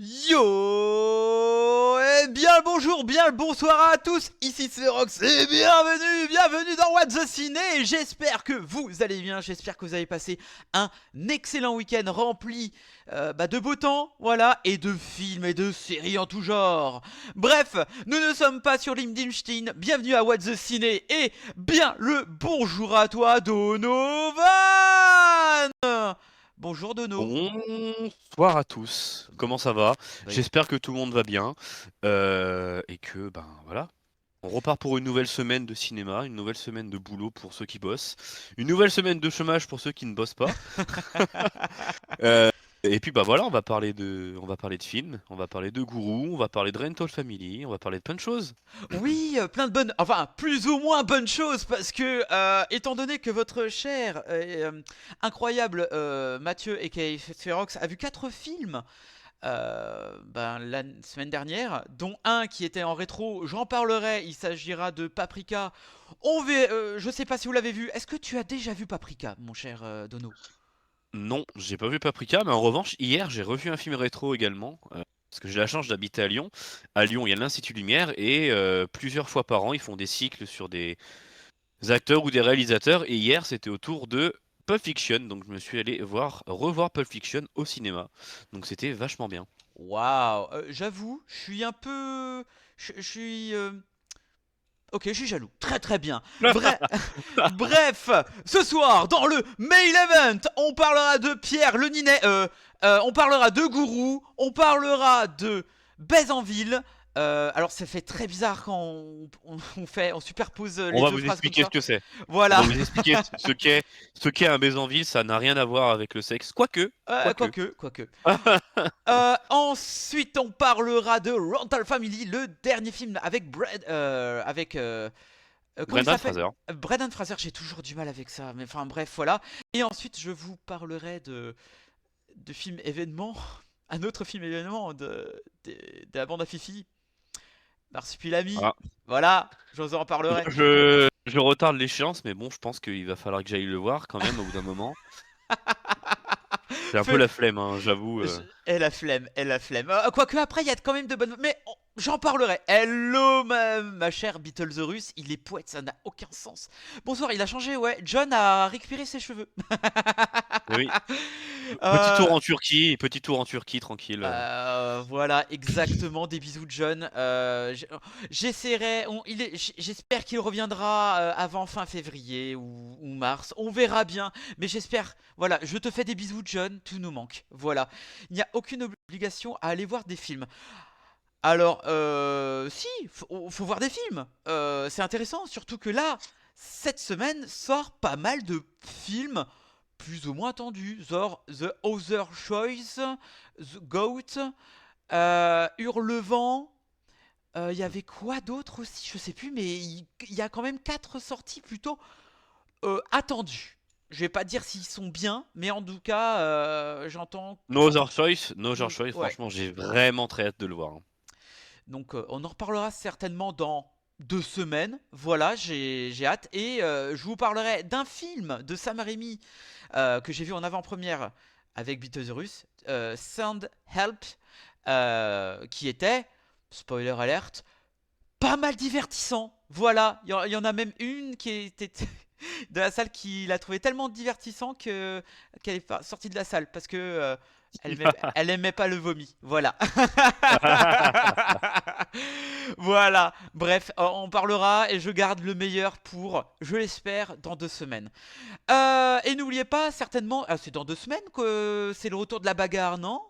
Yo et bien le bonjour, bien le bonsoir à tous, ici c'est Rox et bienvenue dans What the Ciné. J'espère que vous allez bien, j'espère que vous avez passé un excellent week-end rempli de beau temps, voilà, et de films et de séries en tout genre. Bref, nous ne sommes pas sur Limdimstein, bienvenue à What the Ciné et bien le bonjour à toi Donovan. Bonjour Dono. Bonsoir à tous, comment ça va? Bah, J'espère que tout le monde va bien et que ben voilà, on repart pour une nouvelle semaine de cinéma, une nouvelle semaine de boulot pour ceux qui bossent, une nouvelle semaine de chômage pour ceux qui ne bossent pas. Euh, et puis bah voilà, on va parler de films, on va parler de Gourou, on va parler de Rental Family, on va parler de plein de choses. Oui, plein de bonnes, enfin plus ou moins bonnes choses parce que étant donné que votre cher et incroyable Mathieu aka Ferox a vu 4 films la semaine dernière, dont un qui était en rétro, j'en parlerai, il s'agira de Paprika. Je sais pas si vous l'avez vu, est-ce que tu as déjà vu Paprika, mon cher Dono? Non, j'ai pas vu Paprika, mais en revanche, hier j'ai revu un film rétro également. Parce que j'ai la chance d'habiter à Lyon. À Lyon, il y a l'Institut Lumière et plusieurs fois par an, ils font des cycles sur des acteurs ou des réalisateurs. Et hier, c'était au tour de Pulp Fiction, donc je me suis allé revoir Pulp Fiction au cinéma. Donc c'était vachement bien. Waouh, j'avoue, je suis un peu... Je suis... Ok, je suis jaloux. Très très bien. Bref, bref, ce soir, dans le main event, on parlera de Pierre Le Ninet, on parlera de Gourou, on parlera de Bézanville. Alors ça fait très bizarre quand on superpose On les va deux vous phrases comme expliquer ce ça. que c'est. On Voilà. va vous expliquer ce qu'est un Bézanville. Ça n'a rien à voir avec le sexe, quoique, quoique. Quoique. Ensuite, on parlera de Rental Family, le dernier film avec comment il Brendan s'appelle? Fraser. Brendan Fraser, j'ai toujours du mal avec ça, mais enfin bref, voilà. Et ensuite, je vous parlerai de films événements, un autre film événement de la bande à Fifi, Marsupilami. Ah. Voilà, je vous en parlerai. Je retarde l'échéance, mais bon, je pense qu'il va falloir que j'aille le voir quand même au bout d'un moment. J'ai un peu Feu- la flemme, hein, j'avoue. Elle a flemme, elle a flemme. Quoique après, il y a quand même de bonnes. Mais j'en parlerai. Hello, ma chère Beetlesaurus. Il est poète, ça n'a aucun sens. Bonsoir, il a changé, ouais. John a récupéré ses cheveux. Oui. Euh, Petit tour en Turquie, tranquille. voilà, exactement. Des bisous, John. J'essaierai. J'espère qu'il reviendra avant fin février ou mars. On verra bien. Mais j'espère. Voilà, je te fais des bisous, John. Tout nous manque. Voilà. Il n'y a aucune obligation à aller voir des films. Alors, si, faut voir des films. C'est intéressant, surtout que là, cette semaine sort pas mal de films plus ou moins attendus. Genre The Other Choice, The Goat, Hurlevent. Il y avait quoi d'autre aussi? Je sais plus, mais il y a quand même 4 sorties plutôt attendues. Je vais pas dire s'ils sont bien, mais en tout cas, j'entends. No Other Choice, No Other Choice, Ouais. franchement, j'ai vraiment très hâte de le voir, hein. Donc on en reparlera certainement dans 2 semaines. Voilà, j'ai hâte. Et je vous parlerai d'un film de Sam Raimi que j'ai vu en avant-première avec Beetlejuice, Sound Help, qui était, spoiler alert, pas mal divertissant. Voilà, il y en a même une qui était de la salle qui l'a trouvé tellement divertissant que qu'elle est sortie de la salle parce que elle aimait pas le vomi. Voilà. Voilà. Bref, on parlera et je garde le meilleur pour, je l'espère, dans 2 semaines. Et n'oubliez pas, certainement, c'est dans 2 semaines que c'est le retour de la bagarre, non?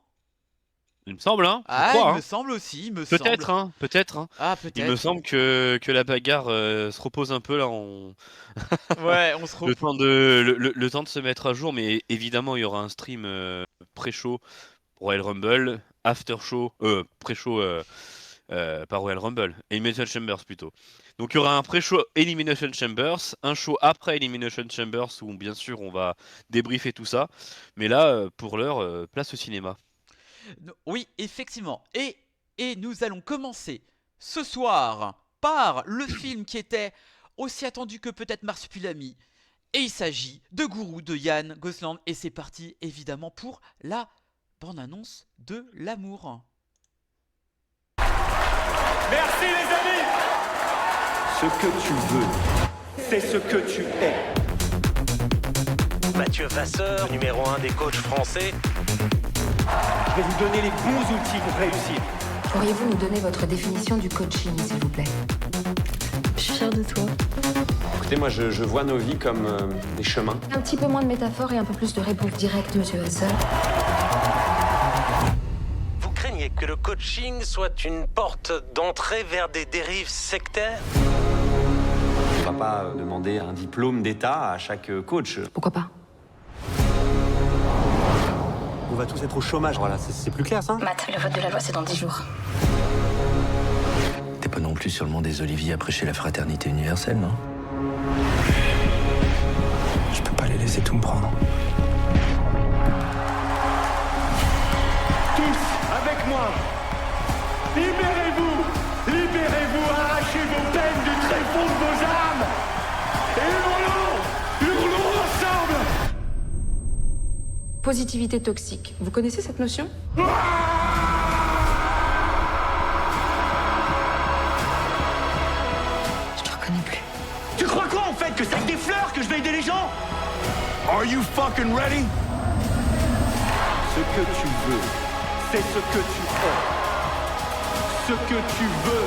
Il me semble, hein, je Ah, il crois, me hein. semble aussi, il me semble. Peut-être, hein, peut-être, hein. Ah, Il me peut-être. semble que la bagarre se repose un peu là, Ouais, on se le repose. temps le temps de se mettre à jour, mais évidemment il y aura un stream pré-show Royal Rumble, after show, pré-show pas Royal Rumble, Elimination Chambers plutôt. Donc il y aura un pré-show Elimination Chambers, un show après Elimination Chambers où bien sûr on va débriefer tout ça. Mais là, pour l'heure, place au cinéma. Oui, effectivement. Et nous allons commencer ce soir par le film qui était aussi attendu que peut-être Marsupilami. Et il s'agit de Gourou de Yann Gosland. Et c'est parti évidemment pour la bande-annonce de l'amour. Merci les amis. Ce que tu veux, c'est ce que tu es. Mathieu Vasseur, numéro 1 des coachs français. Je vais vous donner les bons outils pour réussir. Pourriez-vous nous donner votre définition du coaching, s'il vous plaît? Je suis fière de toi. Écoutez, moi je vois nos vies comme des chemins. Un petit peu moins de métaphores et un peu plus de réponses directes, monsieur Vasseur. Vous craignez que le coaching soit une porte d'entrée vers des dérives sectaires? On va pas demander un diplôme d'État à chaque coach. Pourquoi pas? On va tous être au chômage. Voilà, c'est plus clair ça? Matt, le vote de la loi, c'est dans 10 jours. T'es pas non plus sur le mont des Oliviers à prêcher la fraternité universelle, non? Je peux pas les laisser tout me prendre. Tous avec moi. Libérez-vous. Libérez-vous. Arrachez vos peines du tréfonds de vos âmes. Et hurlons ensemble. Positivité toxique. Vous connaissez cette notion? Je te reconnais plus. Tu crois quoi en fait? Que c'est avec des fleurs que je vais aider les gens? Are you fucking ready? Ce que tu veux, c'est ce que tu es. Ce que tu veux,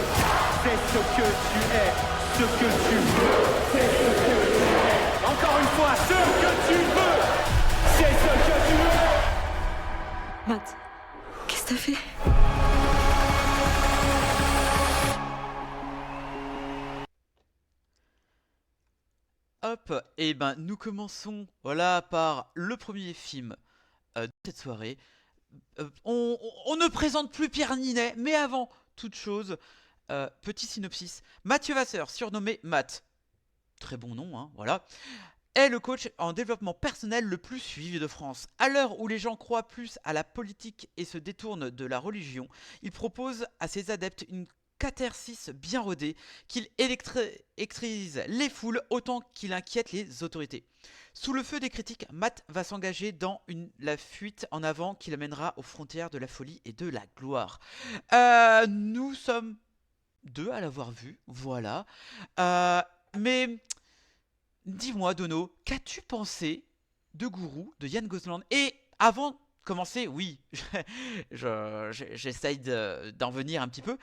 c'est ce que tu es. Ce que tu veux, c'est ce que tu es. Encore une fois, ce que tu veux, c'est ce que tu es. Matt, qu'est-ce que t'as fait? Hop, et ben nous commençons voilà par le premier film de cette soirée. On ne présente plus Pierre Ninet, mais avant toute chose, petit synopsis. Mathieu Vasseur, surnommé Matt, très bon nom, hein, voilà, est le coach en développement personnel le plus suivi de France. À l'heure où les gens croient plus à la politique et se détournent de la religion, il propose à ses adeptes une catharsis bien rodée qu'il électrise les foules autant qu'il inquiète les autorités. Sous le feu des critiques, Matt va s'engager dans la fuite en avant qui l'amènera aux frontières de la folie et de la gloire. Nous sommes deux à l'avoir vu, voilà. Mais dis-moi, Dono, qu'as-tu pensé de Gourou, de Yann Gozlan? Et avant de commencer, oui, j'essaye d'en venir un petit peu.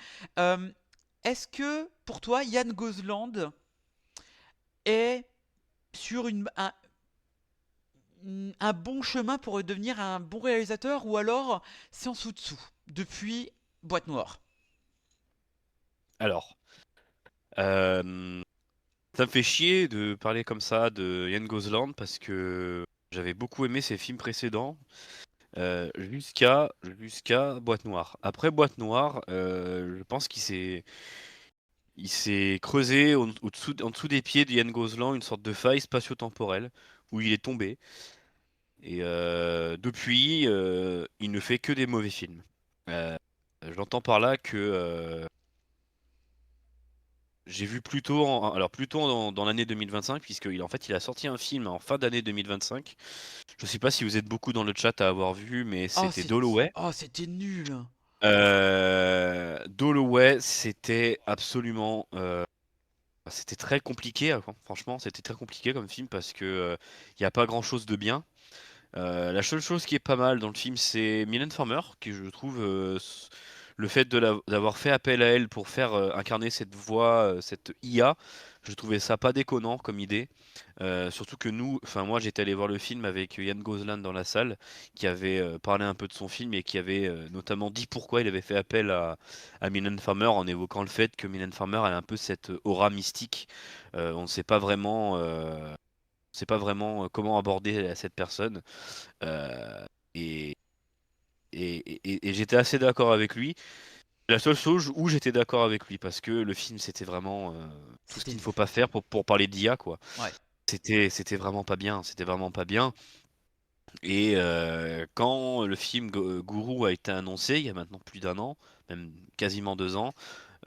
Est-ce que pour toi, Yann Gozlan est sur un bon chemin pour devenir un bon réalisateur, ou alors c'est en dessous depuis Boîte Noire? Alors, euh, ça me fait chier de parler comme ça de Yann Gozlan parce que j'avais beaucoup aimé ses films précédents jusqu'à Boîte Noire. Après Boîte Noire, je pense il s'est creusé en dessous des pieds de Yann Gozlan une sorte de faille spatio-temporelle où il est tombé. Et depuis, il ne fait que des mauvais films. J'entends par là que j'ai vu plutôt dans l'année 2025, puisqu'il en fait il a sorti un film en fin d'année 2025. Je sais pas si vous êtes beaucoup dans le chat à avoir vu, mais c'était Dolloway. Oh, c'était nul. Dolloway, c'était absolument, c'était très compliqué. Franchement, c'était très compliqué comme film parce que il y a pas grand-chose de bien. La seule chose qui est pas mal dans le film, c'est Mylène Farmer, qui je trouve le fait d'avoir fait appel à elle pour faire incarner cette voix, cette IA, je trouvais ça pas déconnant comme idée. Surtout que moi j'étais allé voir le film avec Yann Gozlan dans la salle, qui avait parlé un peu de son film et qui avait notamment dit pourquoi il avait fait appel à Mylène Farmer en évoquant le fait que Mylène Farmer a un peu cette aura mystique. On ne sait pas vraiment. Comment aborder cette personne. Euh, et et j'étais assez d'accord avec lui. La seule chose où j'étais d'accord avec lui, parce que le film c'était vraiment tout ce C'était qu'il ne nul. faut pas faire pour parler d'IA, quoi. Ouais. C'était vraiment pas bien, c'était vraiment pas bien. Et quand le film Gourou a été annoncé, il y a maintenant plus d'un an, même quasiment 2 ans,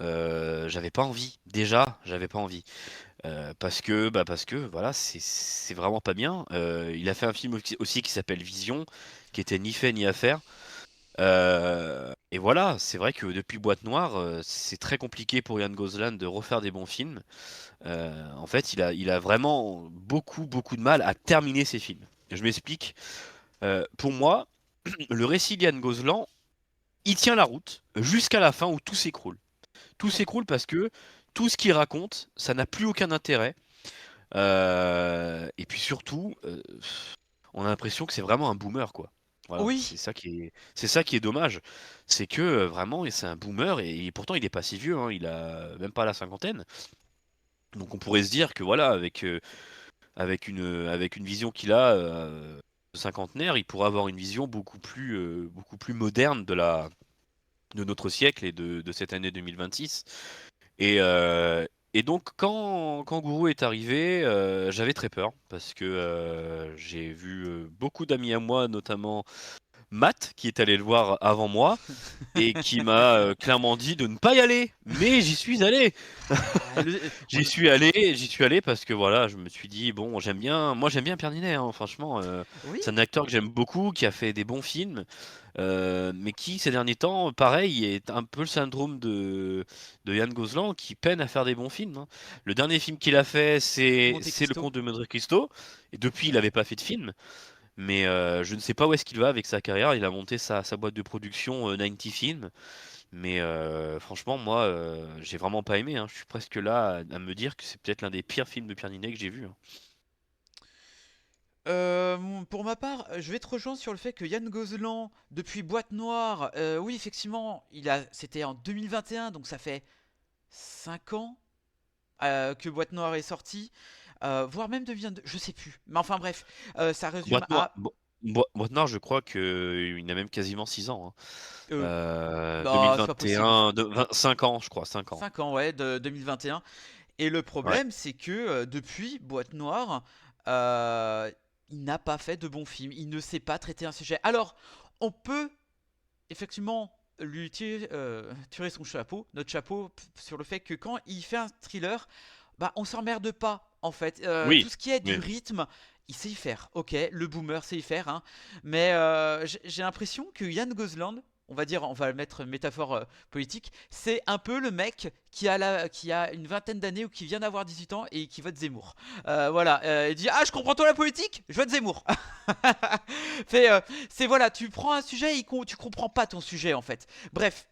j'avais pas envie. Déjà, j'avais pas envie. Parce que voilà, c'est vraiment pas bien. Il a fait un film aussi qui s'appelle Vision, qui était ni fait ni à faire. Et voilà, c'est vrai que depuis Boîte Noire, c'est très compliqué pour Ryan Gosling de refaire des bons films. En fait, il a vraiment beaucoup, beaucoup de mal à terminer ses films. Je m'explique. Pour moi, le récit d'Ian Gosling, il tient la route jusqu'à la fin où tout s'écroule. Tout s'écroule parce que tout ce qu'il raconte, ça n'a plus aucun intérêt. Et puis surtout, on a l'impression que c'est vraiment un boomer, quoi. Voilà, Oui, c'est ça qui est dommage. C'est que vraiment, c'est un boomer et pourtant il est pas si vieux, hein, il a même pas la cinquantaine. Donc on pourrait se dire que voilà, avec une vision qu'il a cinquantenaire, il pourrait avoir une vision beaucoup plus moderne de notre siècle et de cette année 2026. Et, euh, et donc, quand Guru est arrivé, j'avais très peur parce que j'ai vu beaucoup d'amis à moi, notamment Matt, qui est allé le voir avant moi et qui m'a clairement dit de ne pas y aller. Mais j'y suis allé. ah, J'y suis allé parce que voilà, je me suis dit bon, moi j'aime bien Pierre Ninet, hein, franchement, oui. c'est un acteur que j'aime beaucoup, qui a fait des bons films, mais qui ces derniers temps, pareil, est un peu le syndrome de Yann Gosling, qui peine à faire des bons films, hein. Le dernier film qu'il a fait, Monte c'est Le Cristo. Comte de Monte Cristo, et depuis il n'avait pas fait de film. Mais je ne sais pas où est-ce qu'il va avec sa carrière. Il a monté sa boîte de production 90 Films. Mais franchement, moi, j'ai vraiment pas aimé, hein. Je suis presque là à me dire que c'est peut-être l'un des pires films de Pierre Ninet que j'ai vu, hein. Pour ma part, je vais te rejoindre sur le fait que Yann Gozlan, depuis Boîte Noire, oui, effectivement, c'était en 2021, donc ça fait 5 ans que Boîte Noire est sorti, voire même 2022, je sais plus. Mais enfin bref, ça résume Boîte Noire, à Boîte Noire, je crois qu'il a même quasiment 6 ans, hein. euh, bah, c'est pas possible. 2021, 5 ans, je crois, 5 ans. 5 ans, ouais, de 2021. Et le Ouais. problème, c'est que depuis Boîte Noire, euh, il n'a pas fait de bons films. Il ne sait pas traiter un sujet. Alors, on peut effectivement lui tirer son chapeau, notre chapeau, sur le fait que quand il fait un thriller, bah on s'emmerde pas en fait. Tout Oui, ce qui est du oui. rythme, il sait y faire. Ok, le boomer sait y faire, hein. Mais j'ai l'impression que Yann Gosland, on va dire, on va le mettre une métaphore politique, c'est un peu le mec qui a une vingtaine d'années ou qui vient d'avoir 18 ans et qui vote Zemmour. Voilà, il dit ah je comprends toi la politique, je vote Zemmour. Fait, c'est voilà, tu prends un sujet, tu comprends pas ton sujet en fait. Bref,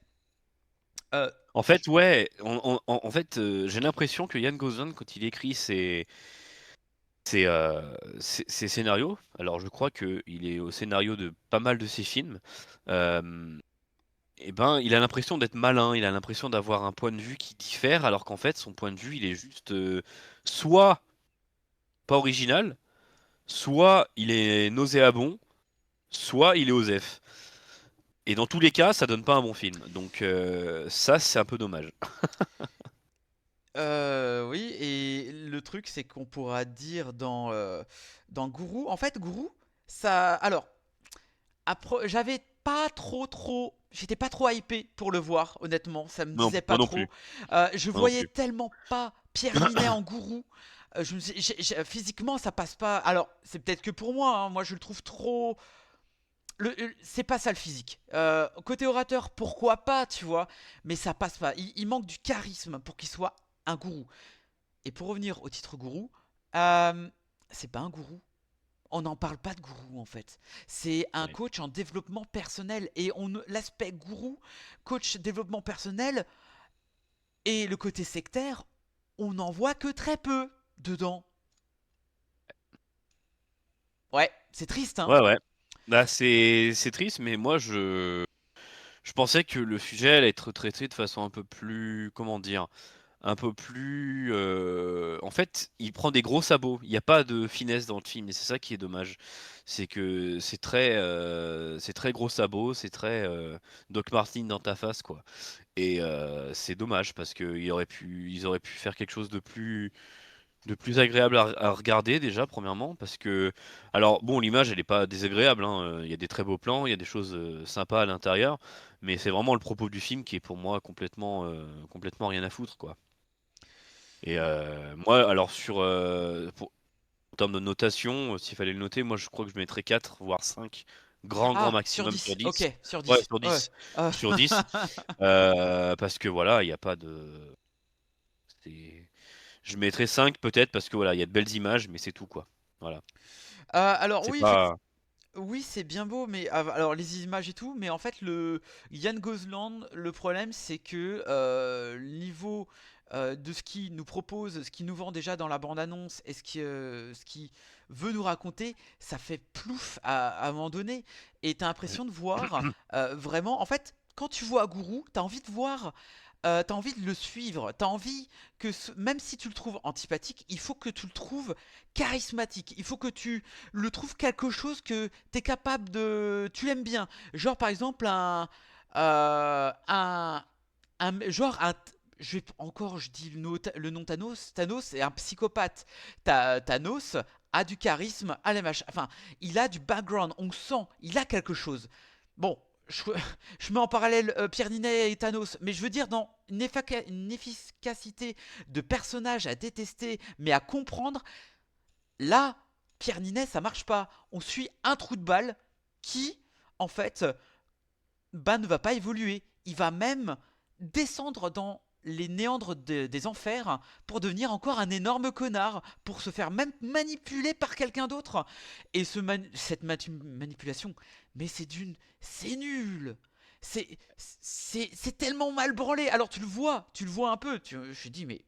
euh, En fait, ouais, en fait, j'ai l'impression que Yann Gosling, quand il écrit ses scénarios, alors je crois qu'il est au scénario de pas mal de ses films, euh, et ben, il a l'impression d'être malin, il a l'impression d'avoir un point de vue qui diffère, alors qu'en fait, son point de vue, il est juste soit pas original, soit il est nauséabond, soit il est osef. Et dans tous les cas, ça donne pas un bon film. Donc ça, c'est un peu dommage. oui, et le truc c'est qu'on pourra dire dans Guru, en fait Guru, ça, alors, j'avais pas j'étais pas trop hypé pour le voir, honnêtement, ça me Non, disait moi pas non trop. plus. Je Moi non voyais plus. tellement pas Pierre Ninet en Guru. Physiquement ça passe pas. Alors c'est peut-être que pour moi, hein, moi je le trouve trop. C'est pas ça le physique. Côté orateur, pourquoi pas, tu vois, mais ça passe pas. Il manque du charisme pour qu'il soit un gourou. Et pour revenir au titre gourou, euh, c'est pas un gourou. On n'en parle pas de gourou en fait. C'est un Ouais. coach en développement personnel. Et l'aspect gourou, coach développement personnel et le côté sectaire, on n'en voit que très peu dedans. Ouais, c'est triste, hein. Ouais, ouais. Bah, c'est triste, mais moi, je pensais que le sujet allait être traité de façon un peu plus, comment dire, un peu plus. En fait, il prend des gros sabots. Il n'y a pas de finesse dans le film, et c'est ça qui est dommage. C'est que c'est très gros sabots, c'est très Doc Martin dans ta face, quoi. Et c'est dommage parce ils auraient pu faire quelque chose de plus agréable à regarder déjà, premièrement, parce que, alors bon, l'image elle est pas désagréable, hein, il y a des très beaux plans, il y a des choses sympas à l'intérieur, mais c'est vraiment le propos du film qui est pour moi complètement rien à foutre, quoi. Et moi, alors en termes de notation, s'il fallait le noter, moi je crois que je mettrais 4 voire 5 grand Ah, sur maximum 10. sur 10. Ok, sur Ouais, 10. sur Ouais. 10. Sur 10. Parce que voilà, il n'y a pas de. Je mettrais 5 peut-être parce que voilà, il y a de belles images, mais c'est tout quoi. Voilà. Alors C'est oui, pas. oui, c'est bien beau, mais alors les images et tout, mais en fait le Yann Gozlan, le problème c'est que le niveau de ce qu'il nous propose, ce qu'il nous vend déjà dans la bande-annonce et ce qu'il veut nous raconter, ça fait plouf à un moment donné, et t'as l'impression de voir vraiment, en fait, quand tu vois Guru, t'as envie de voir. T'as envie de le suivre, t'as envie que même si tu le trouves antipathique, il faut que tu le trouves charismatique, il faut que tu le trouves quelque chose que t'es capable de... Tu l'aimes bien. Genre par exemple genre je vais encore, je dis le nom Thanos. Thanos est un psychopathe. Thanos a du charisme, a les machins. Enfin, il a du background, on sent, il a quelque chose. Bon, je, je mets en parallèle Pierre Ninet et Thanos, mais je veux dire dans une efficacité de personnage à détester, mais à comprendre. Là, Pierre Ninet, ça marche pas. On suit un trou de balle qui, en fait, bah, ne va pas évoluer. Il va même descendre dans les néandres des enfers pour devenir encore un énorme connard, pour se faire même manipuler par quelqu'un d'autre. Et cette manipulation, mais c'est nul. C'est tellement mal branlé. Alors tu le vois un peu. Je dis mais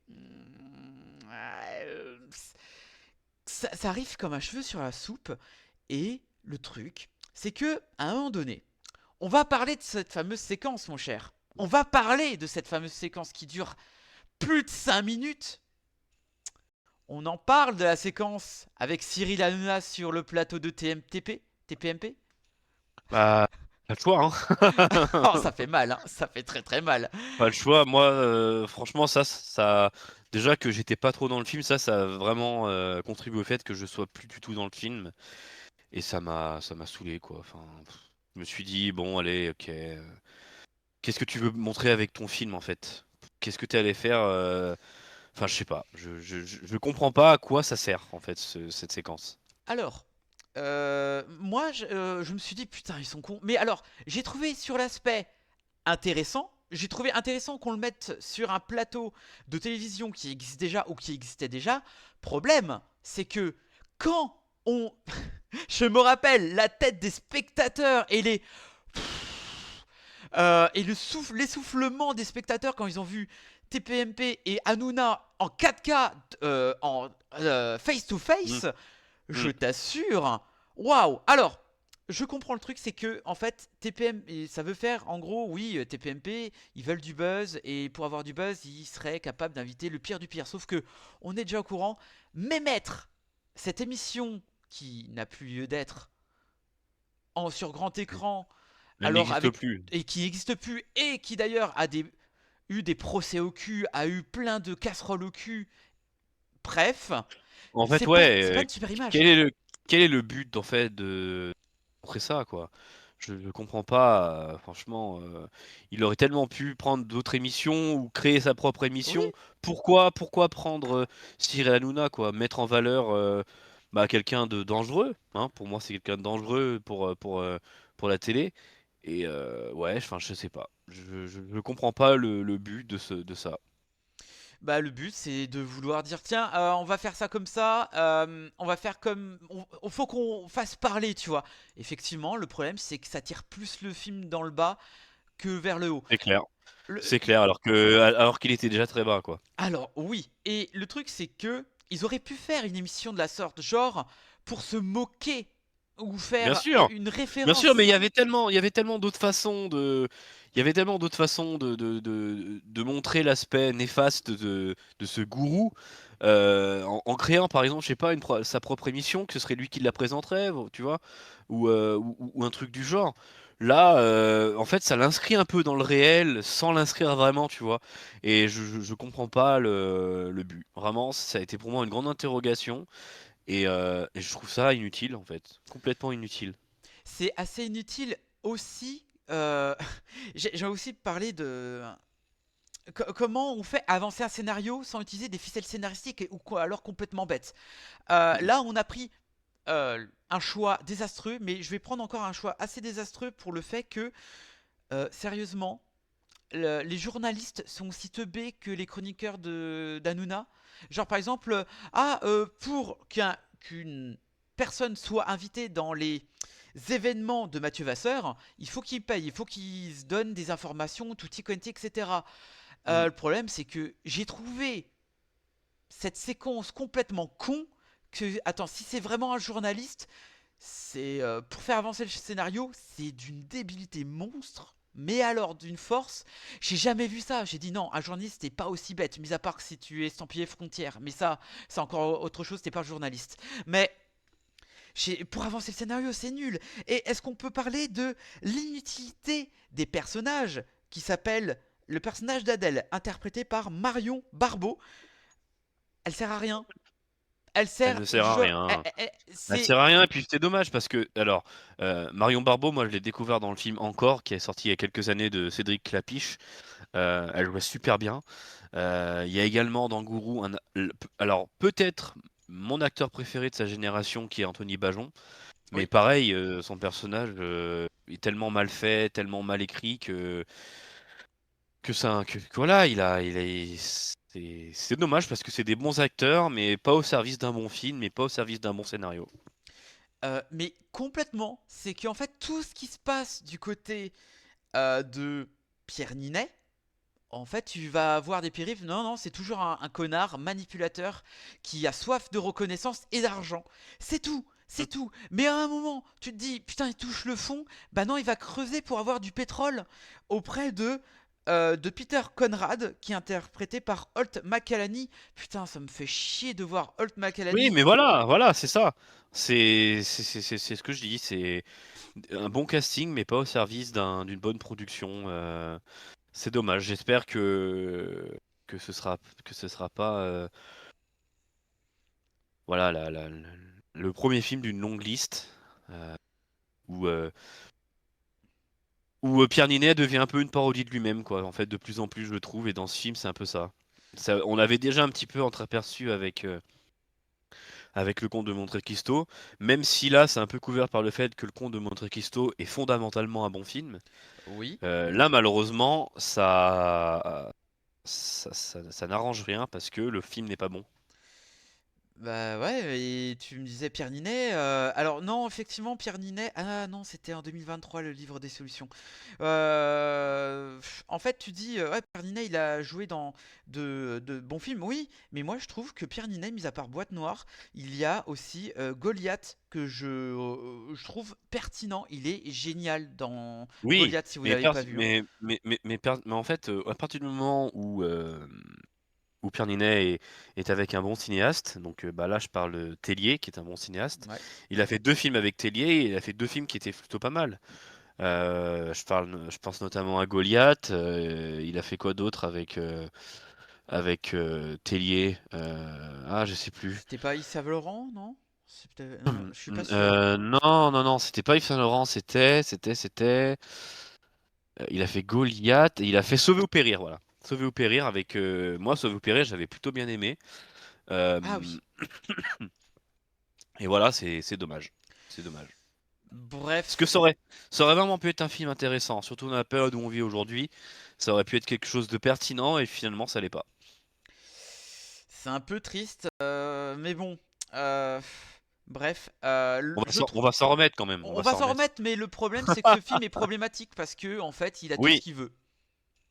ça arrive comme un cheveu sur la soupe. Et le truc, c'est que à un moment donné, on va parler de cette fameuse séquence, mon cher. On va parler de cette fameuse séquence qui dure plus de 5 minutes. On en parle de la séquence avec Cyril Hanouna sur le plateau de TPMP. Bah, pas le choix, hein. Oh, ça fait mal, hein. Ça fait très très mal. Pas le choix. Moi, franchement, ça. Déjà que j'étais pas trop dans le film, ça a vraiment contribué au fait que je sois plus du tout dans le film. Et ça m'a saoulé, quoi. Enfin, je me suis dit, bon, allez, ok. Qu'est-ce que tu veux montrer avec ton film, en fait? Qu'est-ce que tu allé faire Enfin, je sais pas. Je comprends pas à quoi ça sert, en fait, cette séquence. Alors, moi, je me suis dit, putain, ils sont cons. Mais alors, j'ai trouvé sur l'aspect intéressant. J'ai trouvé intéressant qu'on le mette sur un plateau de télévision qui existe déjà ou qui existait déjà. Problème, c'est que quand on... Je me rappelle la tête des spectateurs et l'essoufflement des spectateurs quand ils ont vu TPMP et Hanouna en 4K en face to face. Je t'assure. Waouh. Alors, je comprends le truc, c'est que en fait TPM, ça veut faire en gros, oui, TPMP, ils veulent du buzz et pour avoir du buzz, ils seraient capables d'inviter le pire du pire. Sauf que on est déjà au courant. Mais mettre cette émission qui n'a plus lieu d'être sur grand écran, Elle alors n'existe plus. et qui n'existe plus et qui d'ailleurs a eu des procès au cul, a eu plein de casseroles au cul. Bref, En fait, c'est ouais. pas une super image. Quel est le but, en fait, de montrer ça, quoi? Je ne comprends pas. Franchement, il aurait tellement pu prendre d'autres émissions ou créer sa propre Oui. émission. Pourquoi prendre Cyril Hanouna, quoi? Mettre en valeur bah, quelqu'un de dangereux, hein? Pour moi, c'est quelqu'un de dangereux pour la télé. Et ouais, enfin, je sais pas. Je comprends pas le but de ça. Bah le but c'est de vouloir dire tiens on va faire ça comme ça, on va faire comme faut qu'on fasse parler, tu vois. Effectivement le problème c'est que ça tire plus le film dans le bas que vers le haut. C'est clair. Le- C'est clair, alors qu'il était déjà très bas, quoi. Alors oui, et le truc c'est que ils auraient pu faire une émission de la sorte, genre pour se moquer ou Bien faire sûr. une Bien sûr, référence. mais il y avait tellement d'autres façons de montrer l'aspect néfaste de ce gourou, en créant par exemple, je sais pas, sa propre émission, que ce serait lui qui la présenterait, tu vois, ou un truc du genre. Là, en fait, ça l'inscrit un peu dans le réel, sans l'inscrire vraiment, tu vois. Et je comprends pas le but. Vraiment, ça a été pour moi une grande interrogation. Et je trouve ça inutile, en fait. Complètement inutile. C'est assez inutile aussi. J'ai aussi parlé de comment on fait avancer un scénario sans utiliser des ficelles scénaristiques ou quoi, alors complètement bête. Là, on a pris un choix désastreux, mais je vais prendre encore un choix assez désastreux pour le fait que, sérieusement, les journalistes sont aussi teubés que les chroniqueurs d'Hanouna. Genre par exemple, pour qu'une personne soit invitée dans les événements de Mathieu Vasseur, il faut qu'il paye, il faut qu'il se donne des informations, tutti quanti, etc. Mm. Le problème, c'est que j'ai trouvé cette séquence complètement con que, attends, si c'est vraiment un journaliste, c'est pour faire avancer le scénario, c'est d'une débilité monstre. Mais alors d'une force, j'ai jamais vu ça. J'ai dit non, un journaliste n'est pas aussi bête, mis à part que si tu es estampillé frontière. Mais ça, c'est encore autre chose, t'es pas journaliste. Mais pour avancer le scénario, c'est nul. Et est-ce qu'on peut parler de l'inutilité des personnages qui s'appellent le personnage d'Adèle, interprété par Marion Barbeau. Elle sert à rien. Elle Elle sert, ne sert à rien. Elle c'est sert à rien, et puis c'est dommage parce que, alors, Marion Barbeau, moi je l'ai découvert dans le film Encore, qui est sorti il y a quelques années de Cédric Clapiche. Elle jouait super bien. Il y a également dans Gourou, alors peut-être mon acteur préféré de sa génération qui est Anthony Bajon, mais oui. pareil, son personnage est tellement mal fait, tellement mal écrit que voilà, c'est dommage parce que c'est des bons acteurs, mais pas au service d'un bon film, mais pas au service d'un bon scénario. Mais complètement, c'est qu'en fait tout ce qui se passe du côté de Pierre Ninet, en fait tu vas avoir des périphes. Non, non, c'est toujours un connard manipulateur qui a soif de reconnaissance et d'argent. C'est tout. C'est tout. Mais à un moment, tu te dis, putain, il touche le fond. Bah non, il va creuser pour avoir du pétrole auprès de Peter Conrad, qui est interprété par Holt McCallany. Putain, ça me fait chier de voir Holt Oui, McCallany. mais voilà, c'est ça. C'est ce que je dis, c'est un bon casting, mais pas au service d'une bonne production. C'est dommage. J'espère que ce sera pas voilà le premier film d'une longue liste où Pierre Ninet devient un peu une parodie de lui-même, quoi. En fait, de plus en plus, je le trouve, et dans ce film, c'est un peu ça. On avait déjà un petit peu entreaperçu avec le Comte de Monte Cristo, même si là, c'est un peu couvert par le fait que le Comte de Monte Cristo est fondamentalement un bon film. Oui. Là, malheureusement, ça n'arrange rien parce que le film n'est pas bon. Bah ouais, et tu me disais Pierre Ninet. Alors non, effectivement, Pierre Ninet. Ah non, c'était en 2023 le livre des solutions. En fait, tu dis, ouais, Pierre Ninet, il a joué dans de bons films. Oui, mais moi je trouve que Pierre Ninet, mis à part Boîte Noire, il y a aussi Goliath que je trouve pertinent. Il est génial dans Oui, Goliath si vous l'avez pas vu, hein. mais en fait, à partir du moment où Pierre Ninet est avec un bon cinéaste, donc bah là je parle de Tellier, qui est un bon cinéaste. Ouais. Il a fait 2 films avec Tellier, et il a fait 2 films qui étaient plutôt pas mal. Je pense notamment à Goliath. Il a fait quoi d'autre avec Tellier? Je sais plus. C'était pas Yves Saint Laurent, non? Non, je suis pas sûr. Non, c'était pas Yves Saint Laurent, c'était. Il a fait Goliath et il a fait Sauver ou Périr, voilà. Sauver ou Périr avec moi, Sauver ou Périr, j'avais plutôt bien aimé. Euh, Ah oui. et voilà, c'est dommage. C'est dommage. Parce que Bref. ça aurait vraiment pu être un film intéressant, surtout dans la période où on vit aujourd'hui. Ça aurait pu être quelque chose de pertinent et finalement ça l'est pas. C'est un peu triste, mais bon. Bref, On va s'en remettre quand même. On on va va s'en s'en remettre. remettre, mais le problème c'est que ce film est problématique parce que en fait, il a tout ce Oui, qu'il veut.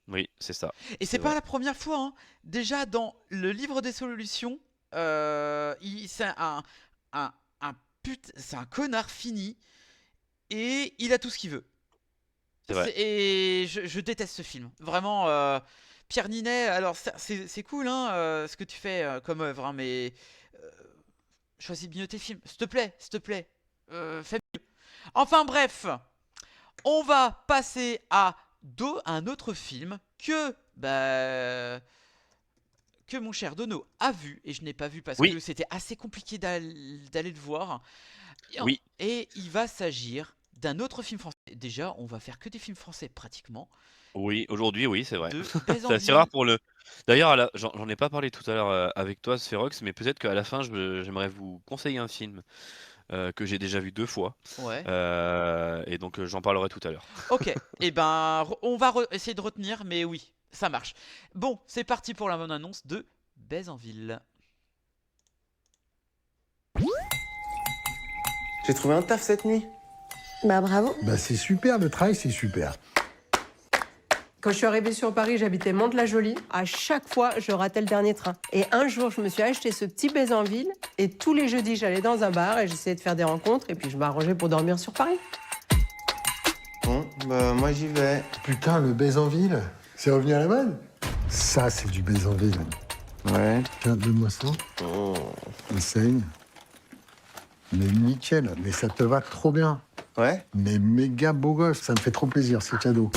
oui, c'est ça. Et C'est c'est pas vrai. la première fois, hein. Déjà dans le livre des solutions, c'est un, c'est un connard fini et il a tout ce qu'il veut. C'est vrai. Et je déteste ce film. Vraiment, Pierre Ninet, alors c'est cool hein, ce que tu fais comme œuvre, hein, mais euh, choisis bien tes films. S'il te plaît, s'il te plaît. Fais mieux. Enfin bref, on va passer à un autre film que mon cher Dono a vu et je n'ai pas vu parce Oui, que c'était assez compliqué d'aller le voir. oui, Et il va s'agir d'un autre film français. Déjà, on va faire que des films français pratiquement. oui. Aujourd'hui, oui, c'est vrai. De C'est assez rare Bézanville. pour le. D'ailleurs, j'en ai pas parlé tout à l'heure avec toi, Spherox, mais peut-être qu'à la fin, j'aimerais vous conseiller un film que j'ai déjà vu 2 fois. Ouais. Et donc j'en parlerai tout à l'heure. Ok. Et ben, on va essayer de retenir, mais oui, ça marche. Bon, c'est parti pour la bonne annonce de Baise en ville. J'ai trouvé un taf cette nuit. Bah bravo. Bah c'est super, le travail c'est super. Quand je suis arrivée sur Paris, j'habitais Mantes-la-Jolie. À chaque fois, je ratais le dernier train. Et un jour, je me suis acheté ce petit Baise en ville. Et tous les jeudis, j'allais dans un bar et j'essayais de faire des rencontres. Et puis, je m'arrangeais pour dormir sur Paris. Bon, bah moi j'y vais. Putain, le baise en ville, c'est revenu à la mode. Ça, c'est du baise en ville. Ouais. Tiens, donne-moi ça. Oh. Essaye. Mais nickel, mais ça te va trop bien. Ouais. Mais méga beau gosse, ça me fait trop plaisir, c'est cadeau.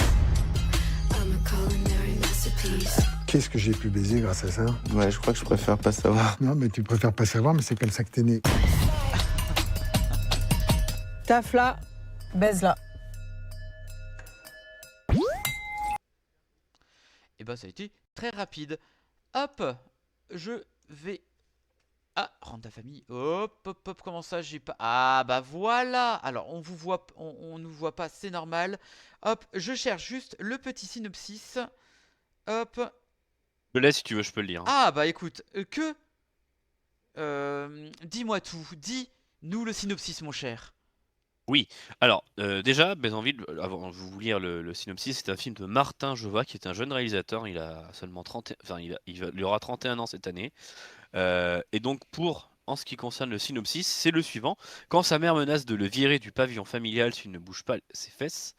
Qu'est-ce que j'ai pu baiser grâce à ça? Ouais, je crois que je préfère pas savoir. Non, mais tu préfères pas savoir, mais c'est comme ça que t'es né. Taf là, baise là. Et bah, ça a été très rapide. Hop, je vais. Ah, rendre ta famille. Hop, hop, hop, comment ça, j'ai pas. Ah, bah voilà. Alors, on vous voit, on nous voit pas, c'est normal. Hop, je cherche juste le petit synopsis. Hop. Je le laisse si tu veux, je peux le lire. Ah, bah écoute, dis-moi tout. Dis-nous le synopsis, mon cher. Oui, alors déjà, Baise en ville, avant de vous lire le synopsis, c'est un film de Martin Jova qui est un jeune réalisateur, il a seulement 30, enfin il aura 31 ans cette année. Et donc en ce qui concerne le synopsis, c'est le suivant. Quand sa mère menace de le virer du pavillon familial s'il ne bouge pas ses fesses,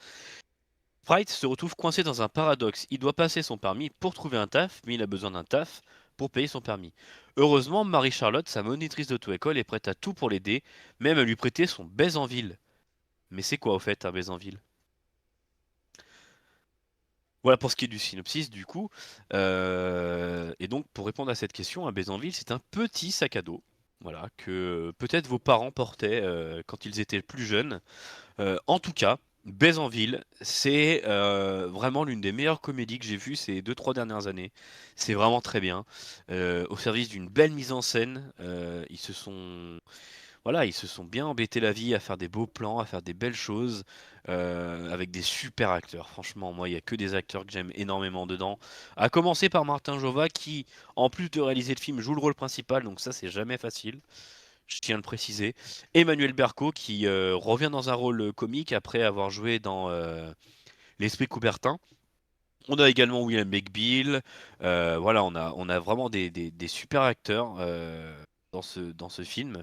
Sprite se retrouve coincé dans un paradoxe. Il doit passer son permis pour trouver un taf, mais il a besoin d'un taf pour payer son permis. Heureusement, Marie-Charlotte, sa monitrice d'auto-école, est prête à tout pour l'aider, même à lui prêter son baise en ville. Mais c'est quoi au fait un baise en ville? Voilà pour ce qui est du synopsis du coup. Et donc pour répondre à cette question, un baise en ville, c'est un petit sac à dos. Voilà, que peut-être vos parents portaient quand ils étaient plus jeunes. En tout cas, Baise en ville, c'est vraiment l'une des meilleures comédies que j'ai vues ces 2-3 dernières années. C'est vraiment très bien. Au service d'une belle mise en scène, voilà, ils se sont bien embêtés la vie à faire des beaux plans, à faire des belles choses, avec des super acteurs. Franchement, moi, il n'y a que des acteurs que j'aime énormément dedans. À commencer par Martin Jova, qui, en plus de réaliser le film, joue le rôle principal, donc ça, c'est jamais facile. Je tiens à le préciser. Emmanuel Berco, qui revient dans un rôle comique après avoir joué dans L'Esprit Coubertin. On a également William Beckbill. Voilà, on a vraiment des super acteurs dans ce film.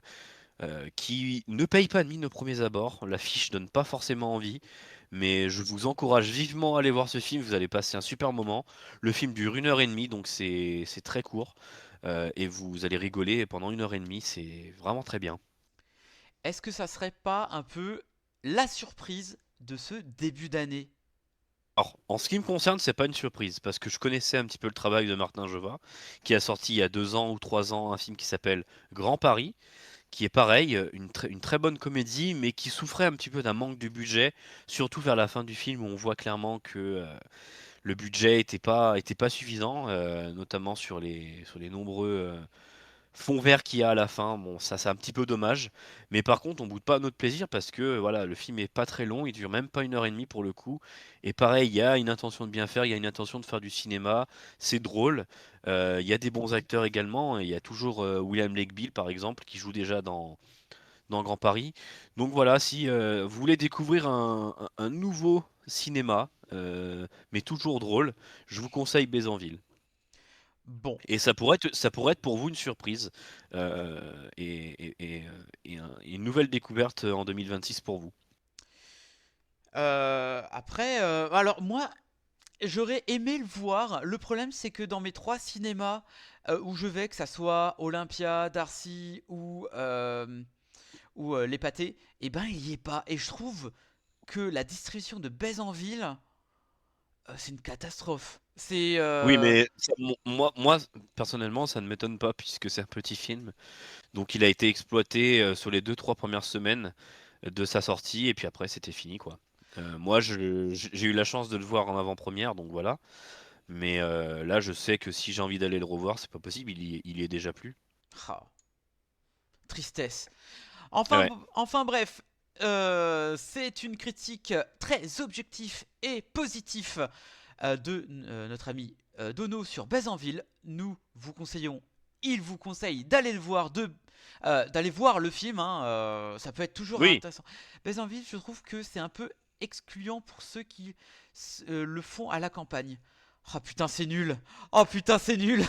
Qui ne paye pas de mine au premiers abords. L'affiche donne pas forcément envie, mais je vous encourage vivement à aller voir ce film. Vous allez passer un super moment. Le film dure 1h30, donc c'est très court. Et vous allez rigoler pendant 1h30. C'est vraiment très bien. Est-ce que ça serait pas un peu la surprise de ce début d'année? Alors, en ce qui me concerne, c'est pas une surprise parce que je connaissais un petit peu le travail de Martin Jova, qui a sorti il y a 2 ans ou 3 ans un film qui s'appelle Grand Paris, qui est pareil, une très bonne comédie, mais qui souffrait un petit peu d'un manque de budget, surtout vers la fin du film où on voit clairement que le budget était pas suffisant, notamment sur les nombreux fonds verts qu'il y a à la fin. Bon, ça c'est un petit peu dommage, mais par contre on boude pas à notre plaisir parce que voilà, le film est pas très long, il dure même pas 1h30 pour le coup, et pareil, il y a une intention de bien faire, il y a une intention de faire du cinéma, c'est drôle, il y a des bons acteurs également, il y a toujours William Lake Bill par exemple qui joue déjà dans Grand Paris. Donc voilà, si vous voulez découvrir un nouveau cinéma, mais toujours drôle, je vous conseille Baise en ville. Bon, Et ça pourrait être pour vous une surprise une nouvelle découverte en 2026 pour vous. après, alors moi, j'aurais aimé le voir. Le problème, c'est que dans mes 3 cinémas où je vais, que ça soit Olympia, Darcy ou les pâtés, et ben il y est pas. Et je trouve que la distribution de Baise en ville, c'est une catastrophe. C'est Oui, mais moi, personnellement, ça ne m'étonne pas puisque c'est un petit film. Donc il a été exploité sur les 2-3 premières semaines de sa sortie et puis après c'était fini quoi. Moi, j'ai eu la chance de le voir en avant-première, donc voilà. Mais là, je sais que si j'ai envie d'aller le revoir, c'est pas possible, il y est déjà plus. ah, tristesse. Enfin, Ouais. enfin bref, c'est une critique très objective et positive de notre ami Dono sur Bézanville. Nous vous conseillons, il vous conseille d'aller le voir, d'aller voir le film. Hein, ça peut être toujours Oui. intéressant. Bézanville, je trouve que c'est un peu excluant pour ceux qui le font à la campagne. Oh putain, c'est nul. Oh putain, c'est nul.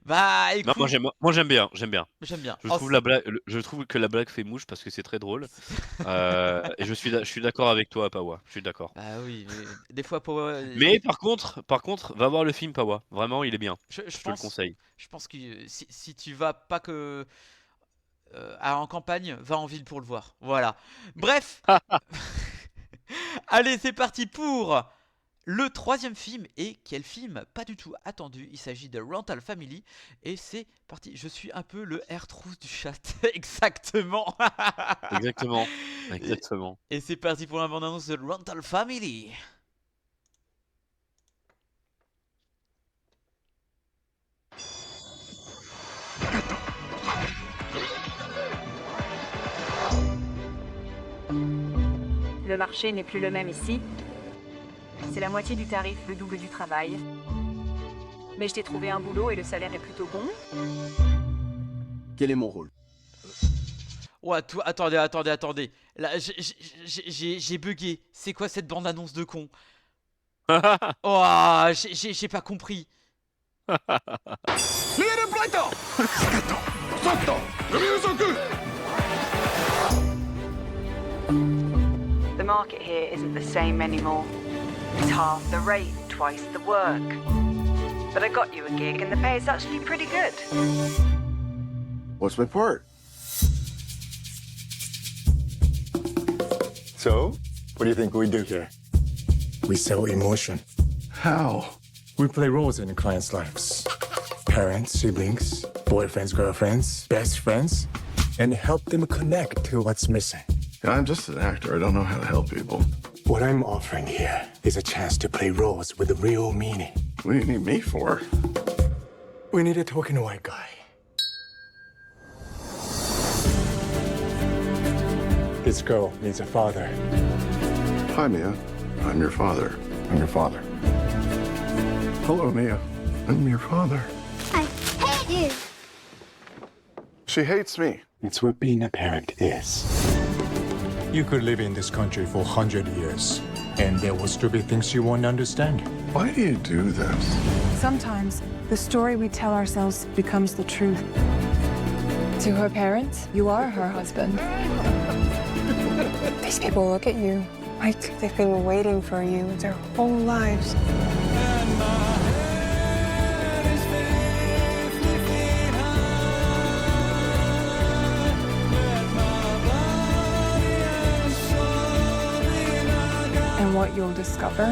Bah Non, écoute, moi j'aime bien, j'aime bien. Je Oh, trouve je trouve que la blague fait mouche parce que c'est très drôle. Et je suis d'accord avec toi, Pawa. Je suis d'accord. bah oui, mais des fois pour. Mais par contre, va voir le film Pawa. Vraiment, il est bien. je Je te le conseille. pense que si tu vas pas que en campagne, va en ville pour le voir. Voilà. Bref. Allez, c'est parti pour le troisième film. Et quel film? Pas du tout attendu. Il s'agit de Rental Family. Et c'est parti. Je suis un peu le R-Trousse du chat. Exactement. Exactement. Exactement. Et c'est parti pour la bande-annonce de Rental Family. Le marché n'est plus le même ici. C'est la moitié du tarif, le double du travail. Mais je t'ai trouvé un boulot et le salaire est plutôt bon. Quel est mon rôle? Ouais, attendez. Là, j'ai bugué. C'est quoi cette bande-annonce de con? Oh, j'ai pas compris. The market here isn't the same anymore. It's half the rate, twice the work. But I got you a gig and the pay is actually pretty good. What's my part? So, what do you think we do here? We sell emotion. How? We play roles in clients' lives. Parents, siblings, boyfriends, girlfriends, best friends, and help them connect to what's missing. I'm just an actor. I don't know how to help people. What I'm offering here is a chance to play roles with real meaning. What do you need me for? We need a token white guy. This girl needs a father. Hi, Mia. I'm your father. I'm your father. Hello, Mia. I'm your father. I hate you. She hates me. It's what being a parent is. You could live in this country for 100 years, and there will still be things you won't understand. Why do you do this? Sometimes the story we tell ourselves becomes the truth. To her parents, you are her husband. These people look at you like they've been waiting for you their whole lives. And what you'll discover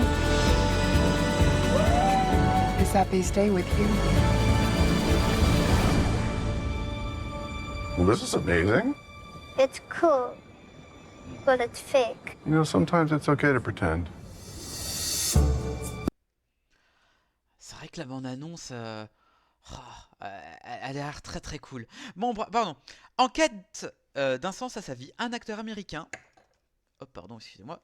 is that they stay with you. Well, this is amazing. It's cool, but it's fake. You know, sometimes it's okay to pretend. C'est vrai que la bande-annonce, elle a l'air très très cool. Bon, pardon. En quête d'un sens à sa vie, un acteur américain, excusez-moi,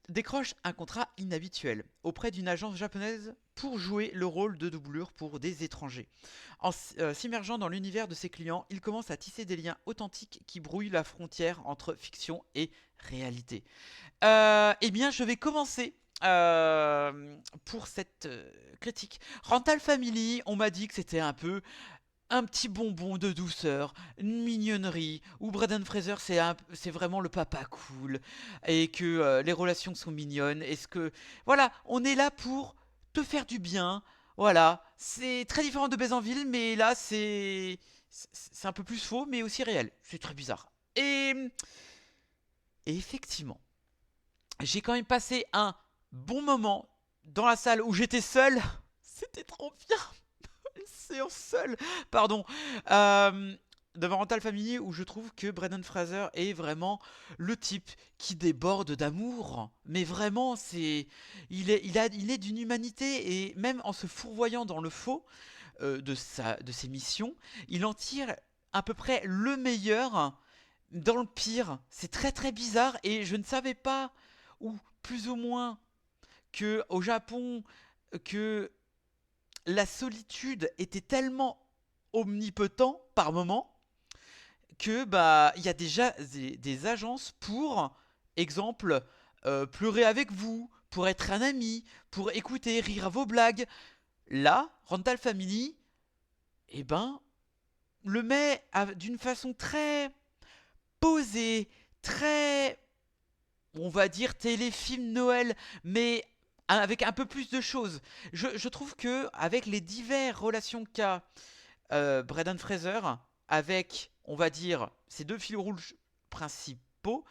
décroche un contrat inhabituel auprès d'une agence japonaise pour jouer le rôle de doublure pour des étrangers. En s'immergeant dans l'univers de ses clients, il commence à tisser des liens authentiques qui brouillent la frontière entre fiction et réalité. Eh bien, je vais commencer pour cette critique. Rental Family, on m'a dit que c'était un petit bonbon de douceur, une mignonnerie, où Brendan Fraser c'est vraiment le papa cool, et que les relations sont mignonnes, voilà, on est là pour te faire du bien, voilà, c'est très différent de Bézanville, mais là c'est un peu plus faux, mais aussi réel, c'est très bizarre. Et effectivement, j'ai quand même passé un bon moment dans la salle où j'étais seul, c'était trop bien. Une séance seule, pardon, devant Rental Family, où je trouve que Brendan Fraser est vraiment le type qui déborde d'amour, mais vraiment il est d'une humanité, et même en se fourvoyant dans le faux, de ses missions, il en tire à peu près le meilleur dans le pire. C'est très très bizarre et je ne savais pas, ou plus ou moins, que au Japon, que la solitude était tellement omnipotent par moment que bah il y a déjà des agences pour exemple pleurer avec vous, pour être un ami, pour écouter, rire à vos blagues. Là, Rental Family, eh ben, le met d'une façon très posée, très, on va dire, téléfilm Noël, mais avec un peu plus de choses. Je trouve que avec les diverses relations qu'a Brendan Fraser, avec, on va dire, ces deux fils rouges principaux,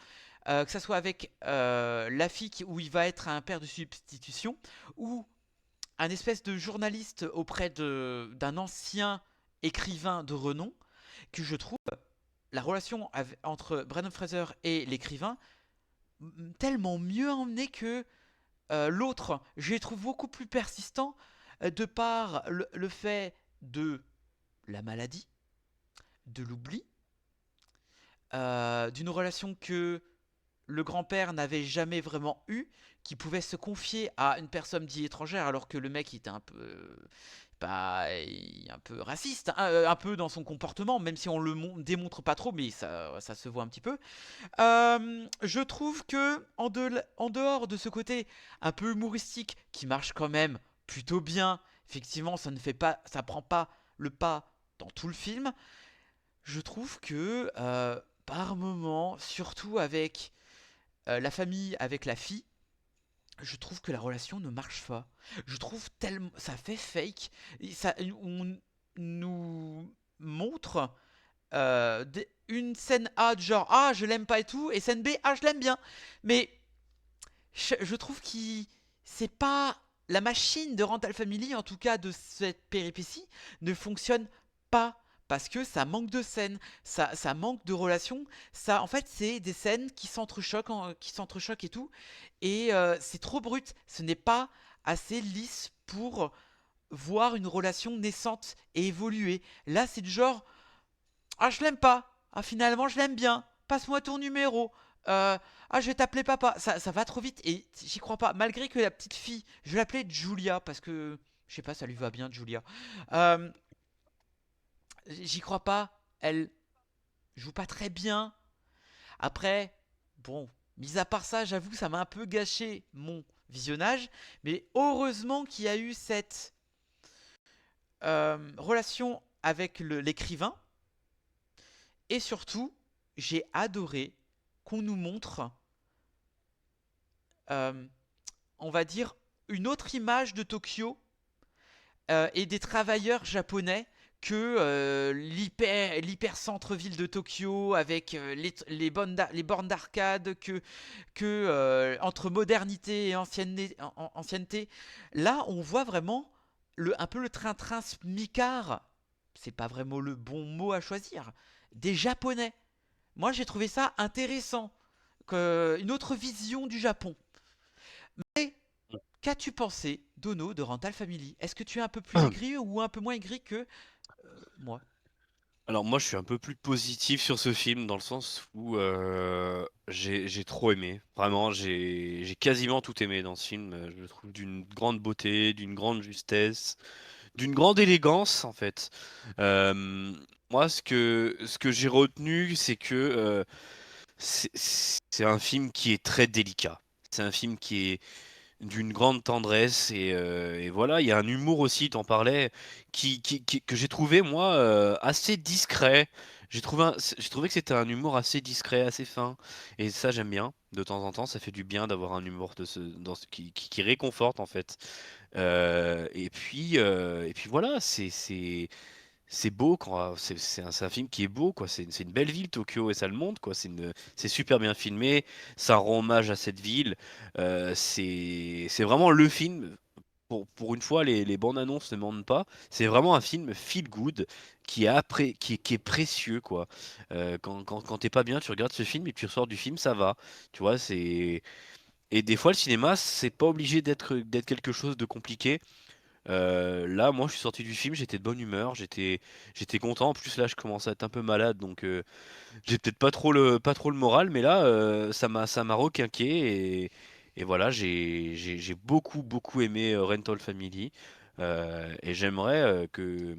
que ça soit avec la fille où il va être un père de substitution, ou un espèce de journaliste auprès d'un ancien écrivain de renom, que je trouve la relation entre Brendan Fraser et l'écrivain tellement mieux emmenée que l'autre. Je les trouve beaucoup plus persistants de par le fait de la maladie, de l'oubli, d'une relation que le grand-père n'avait jamais vraiment eue, qui pouvait se confier à une personne dite étrangère alors que le mec était un peu un peu raciste, hein, un peu dans son comportement, même si on le démontre pas trop, mais ça se voit un petit peu. Je trouve que en dehors de ce côté un peu humoristique qui marche quand même plutôt bien, effectivement ça prend pas le pas dans tout le film. Je trouve que par moment, surtout avec la famille, avec la fille, je trouve que la relation ne marche pas. Je trouve tellement ça fait fake. On nous montre une scène A de genre ah je l'aime pas et tout, et scène B ah je l'aime bien. Mais je trouve que c'est pas la machine de Rental Family, en tout cas de cette péripétie, ne fonctionne pas. Parce que ça manque de scènes, ça manque de relations. En fait, c'est des scènes qui s'entrechoquent et tout. Et c'est trop brut. Ce n'est pas assez lisse pour voir une relation naissante et évoluer. Là, c'est du genre ah, je l'aime pas. Ah, finalement, je l'aime bien. Passe-moi ton numéro. Ah, je vais t'appeler papa. Ça va trop vite et j'y crois pas. Malgré que la petite fille, je vais l'appeler Julia parce que je sais pas, ça lui va bien, Julia. J'y crois pas, elle joue pas très bien. Après, bon, mis à part ça, j'avoue, ça m'a un peu gâché mon visionnage. Mais heureusement qu'il y a eu cette relation avec l'écrivain. Et surtout, j'ai adoré qu'on nous montre, on va dire, une autre image de Tokyo et des travailleurs japonais que l'hyper centre-ville de Tokyo avec les bornes d'arcade, que entre modernité et ancienneté. Là, on voit vraiment un peu le train-train smicard, c'est pas vraiment le bon mot à choisir, des Japonais. Moi, j'ai trouvé ça intéressant, une autre vision du Japon. Mais qu'as-tu pensé, Dono, de Rental Family? Est-ce que tu es un peu plus aigri ou un peu moins aigri que moi? Alors moi je suis un peu plus positif sur ce film dans le sens où j'ai trop aimé. Vraiment, j'ai quasiment tout aimé dans ce film. Je le trouve d'une grande beauté, d'une grande justesse, d'une grande élégance en fait. Moi ce que j'ai retenu, c'est que c'est un film qui est très délicat. C'est un film qui est d'une grande tendresse et voilà, il y a un humour aussi, t'en parlais, que j'ai trouvé moi assez discret. J'ai trouvé que c'était un humour assez discret, assez fin, et ça j'aime bien. De temps en temps, ça fait du bien d'avoir un humour qui réconforte en fait. Et puis voilà, c'est beau quand c'est un film qui est beau quoi. C'est une belle ville Tokyo et ça le montre quoi. C'est super bien filmé. Ça rend hommage à cette ville. C'est vraiment le film. Pour une fois, les bandes annonces ne mentent pas. C'est vraiment un film feel good qui est précieux quoi. Quand t'es pas bien, tu regardes ce film et tu ressors du film, ça va. Tu vois, et des fois le cinéma, c'est pas obligé d'être quelque chose de compliqué. Là, moi, je suis sorti du film, j'étais de bonne humeur, j'étais content. En plus, là, je commence à être un peu malade, donc j'ai peut-être pas trop le moral, mais là, ça m'a requinqué et voilà, j'ai beaucoup aimé Rental Family et j'aimerais que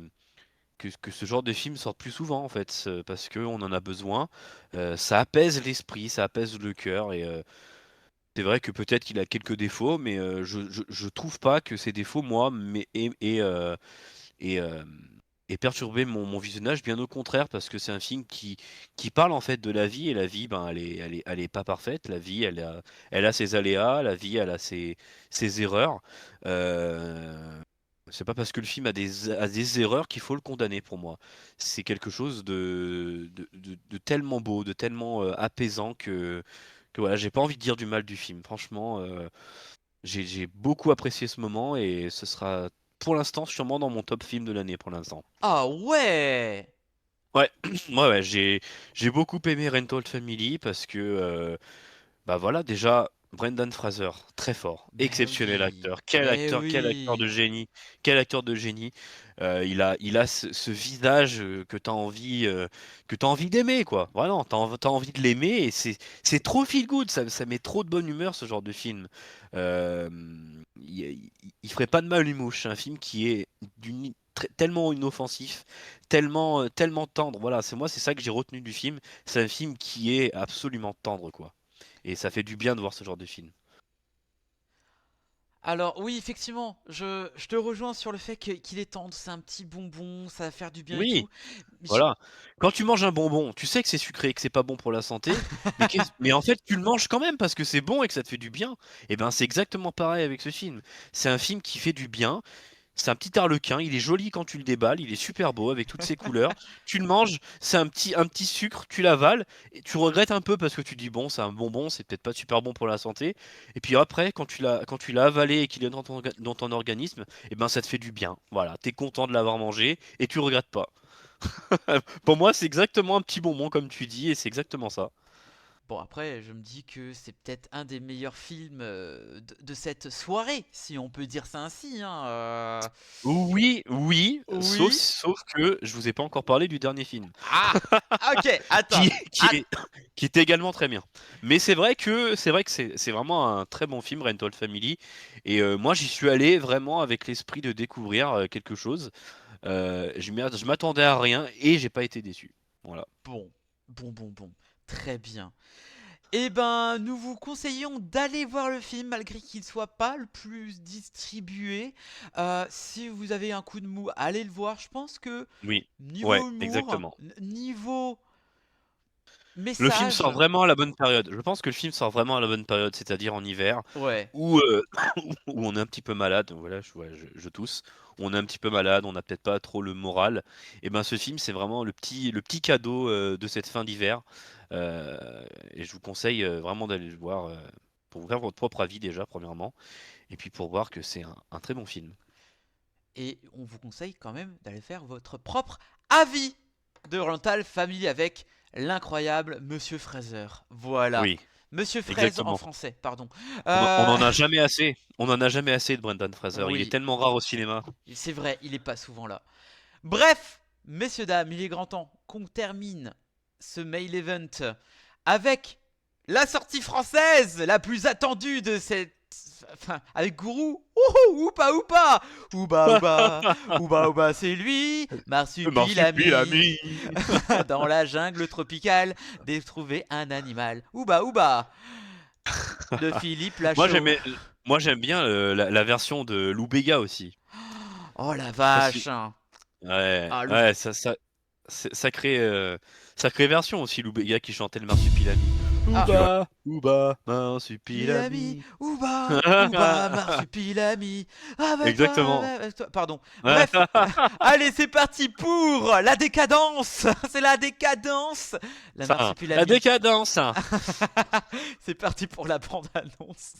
ce genre de film sorte plus souvent en fait, parce qu'on en a besoin. Ça apaise l'esprit, ça apaise le cœur et c'est vrai que peut-être qu'il a quelques défauts, mais je trouve pas que ces défauts, moi, et, euh, et perturber mon visionnage, bien au contraire, parce que c'est un film qui parle en fait de la vie, et la vie, ben, elle est pas parfaite. La vie, elle a ses aléas, la vie, elle a ses erreurs. C'est pas parce que le film a des erreurs qu'il faut le condamner pour moi. C'est quelque chose de tellement beau, de tellement apaisant que voilà, j'ai pas envie de dire du mal du film. Franchement, j'ai beaucoup apprécié ce moment et ce sera pour l'instant sûrement dans mon top film de l'année pour l'instant. Ah ouais! Ouais, ouais, j'ai beaucoup aimé Rental Family parce que bah voilà, déjà Brendan Fraser, très fort, exceptionnel acteur. Quel acteur de génie, quel acteur de génie. Il a ce visage que t'as envie d'aimer, quoi. Vraiment, t'as envie de l'aimer et c'est trop feel good, ça met trop de bonne humeur ce genre de film. Euh, il ferait pas de mal une mouche. C'est un film qui est tellement inoffensif, tellement tendre. Voilà, c'est ça que j'ai retenu du film. C'est un film qui est absolument tendre, quoi. Et ça fait du bien de voir ce genre de film. Alors oui, effectivement, je te rejoins sur le fait qu'il est tendre, c'est un petit bonbon, ça va faire du bien et Oui, tout. Mais voilà. Quand tu manges un bonbon, tu sais que c'est sucré et que c'est pas bon pour la santé, mais en fait tu le manges quand même parce que c'est bon et que ça te fait du bien. Et ben c'est exactement pareil avec ce film. C'est un film qui fait du bien. C'est un petit arlequin, il est joli quand tu le déballes, il est super beau avec toutes ses couleurs. Tu le manges, c'est un petit sucre, tu l'avales, et tu regrettes un peu parce que tu dis bon, c'est un bonbon, c'est peut-être pas super bon pour la santé. Et puis après, quand tu l'as avalé et qu'il est dans ton organisme, et ben ça te fait du bien. Voilà, t'es content de l'avoir mangé et tu regrettes pas. Pour moi, c'est exactement un petit bonbon comme tu dis, et c'est exactement ça. bon, après, je me dis que c'est peut-être un des meilleurs films de cette soirée, si on peut dire ça ainsi, hein. Oui, Oui. sauf que je vous ai pas encore parlé du dernier film. Ah, ok, attends. qui est également très bien. Mais c'est vrai que c'est vraiment un très bon film, Rental Family. Et moi, j'y suis allé vraiment avec l'esprit de découvrir quelque chose. Je m'attendais à rien et j'ai pas été déçu. Voilà. Bon. Très bien. Eh ben, nous vous conseillons d'aller voir le film malgré qu'il soit pas le plus distribué. Si vous avez un coup de mou, allez le voir. Je pense que Oui, niveau ouais, humour, exactement. niveau Le film message, sort vraiment à la bonne période. Je pense que le film sort vraiment à la bonne période, c'est-à-dire en hiver, ouais. où, où on est un petit peu malade. Voilà, je tousse. On est un petit peu malade, on n'a peut-être pas trop le moral. Et ben ce film, c'est vraiment le petit cadeau de cette fin d'hiver. Et je vous conseille vraiment d'aller le voir pour vous faire votre propre avis déjà, premièrement. Et puis pour voir que c'est un très bon film. Et on vous conseille quand même d'aller faire votre propre avis de Rental Family avec l'incroyable Monsieur Fraser. Voilà. Oui. Monsieur Fraser Exactement. en français, pardon. On en a jamais assez. On en a jamais assez de Brendan Fraser. Oui. Il est tellement rare au cinéma. C'est vrai, il est pas souvent là. Bref, messieurs, dames, il est grand temps qu'on termine ce mail event avec la sortie française la plus attendue de cette... Enfin, avec Gourou. Oupa, c'est lui. Marsupilami. Dans la jungle tropicale, trouver un animal. Ouba. De Philippe Lachaud. Moi j'aime bien la version de Lou Béga aussi. Oh la vache. Ouais, Ah, ouais, sacrée version aussi, Lou Béga qui chantait le Marsupilami. Ouba, Marsupilami. Ouba, Marsupilami. Exactement. Pardon. Bref, allez, c'est parti pour la décadence. C'est la décadence. Marsupilami. La décadence. C'est parti pour la bande-annonce.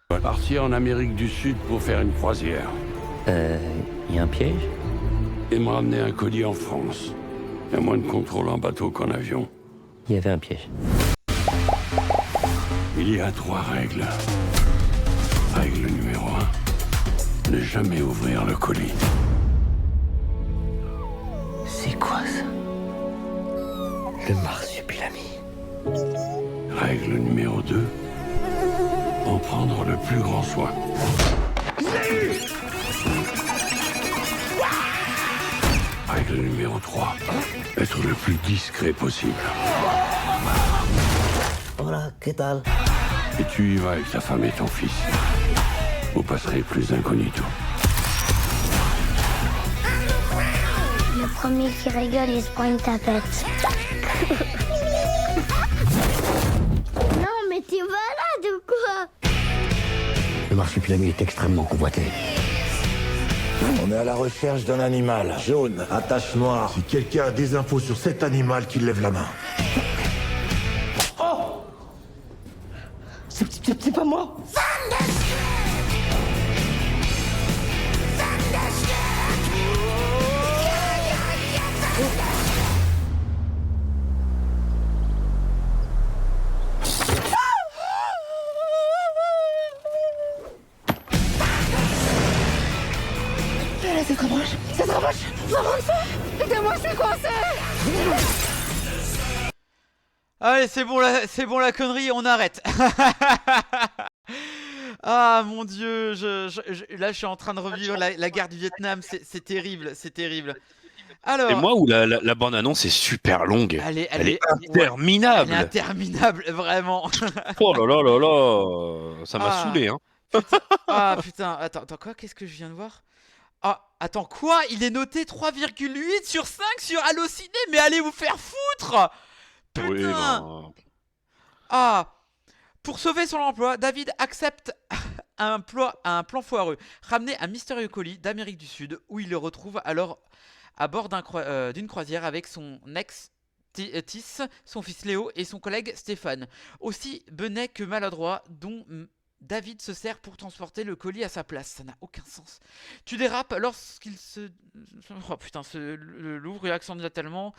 On va partir en Amérique du Sud pour faire une croisière. Y a un piège? Et me ramener un colis en France. Il y a moins de contrôle en bateau qu'en avion. Il y avait un piège. Il y a 3 règles. Règle numéro 1. Ne jamais ouvrir le colis. C'est quoi ça? Le marsupilami. Règle numéro 2. En prendre le plus grand soin. Règle numéro 3. Être le plus discret possible. Hola, ¿qué tal? Et tu y vas avec ta femme et ton fils. Vous passerez plus incognito. Le premier qui rigole, il se prend une tapette. Non, mais t'es malade ou quoi? Le marsupilami est extrêmement convoité. On est à la recherche d'un animal jaune, à tache noire. Si quelqu'un a des infos sur cet animal, qu'il lève la main. Oh! C'est pas moi! C'est trop proche. C'est trop proche. Aidez-moi, je suis coincé. Allez, c'est bon la connerie, on arrête. Ah mon dieu, là je suis en train de revivre la guerre du Vietnam, c'est terrible, c'est terrible. Alors, Et moi où la bande-annonce est super longue. Elle est interminable. Elle est interminable, vraiment. Oh là là là là, ça m'a saoulé, hein. Ah putain, attends, quoi, qu'est-ce que je viens de voir? Ah, attends, quoi? Il est noté 3,8 sur 5 sur Allociné, mais allez vous faire foutre! Putain! Oui, ben... Ah! Pour sauver son emploi, David accepte un plan foireux. Ramener un mystérieux colis d'Amérique du Sud, où il le retrouve alors à bord d'une croisière avec son ex Tis, son fils Léo et son collègue Stéphane. Aussi benet que maladroit, dont David se sert pour transporter le colis à sa place. Ça n'a aucun sens. Tu dérapes lorsqu'il se... Oh putain, l'ouvre et accidentellement.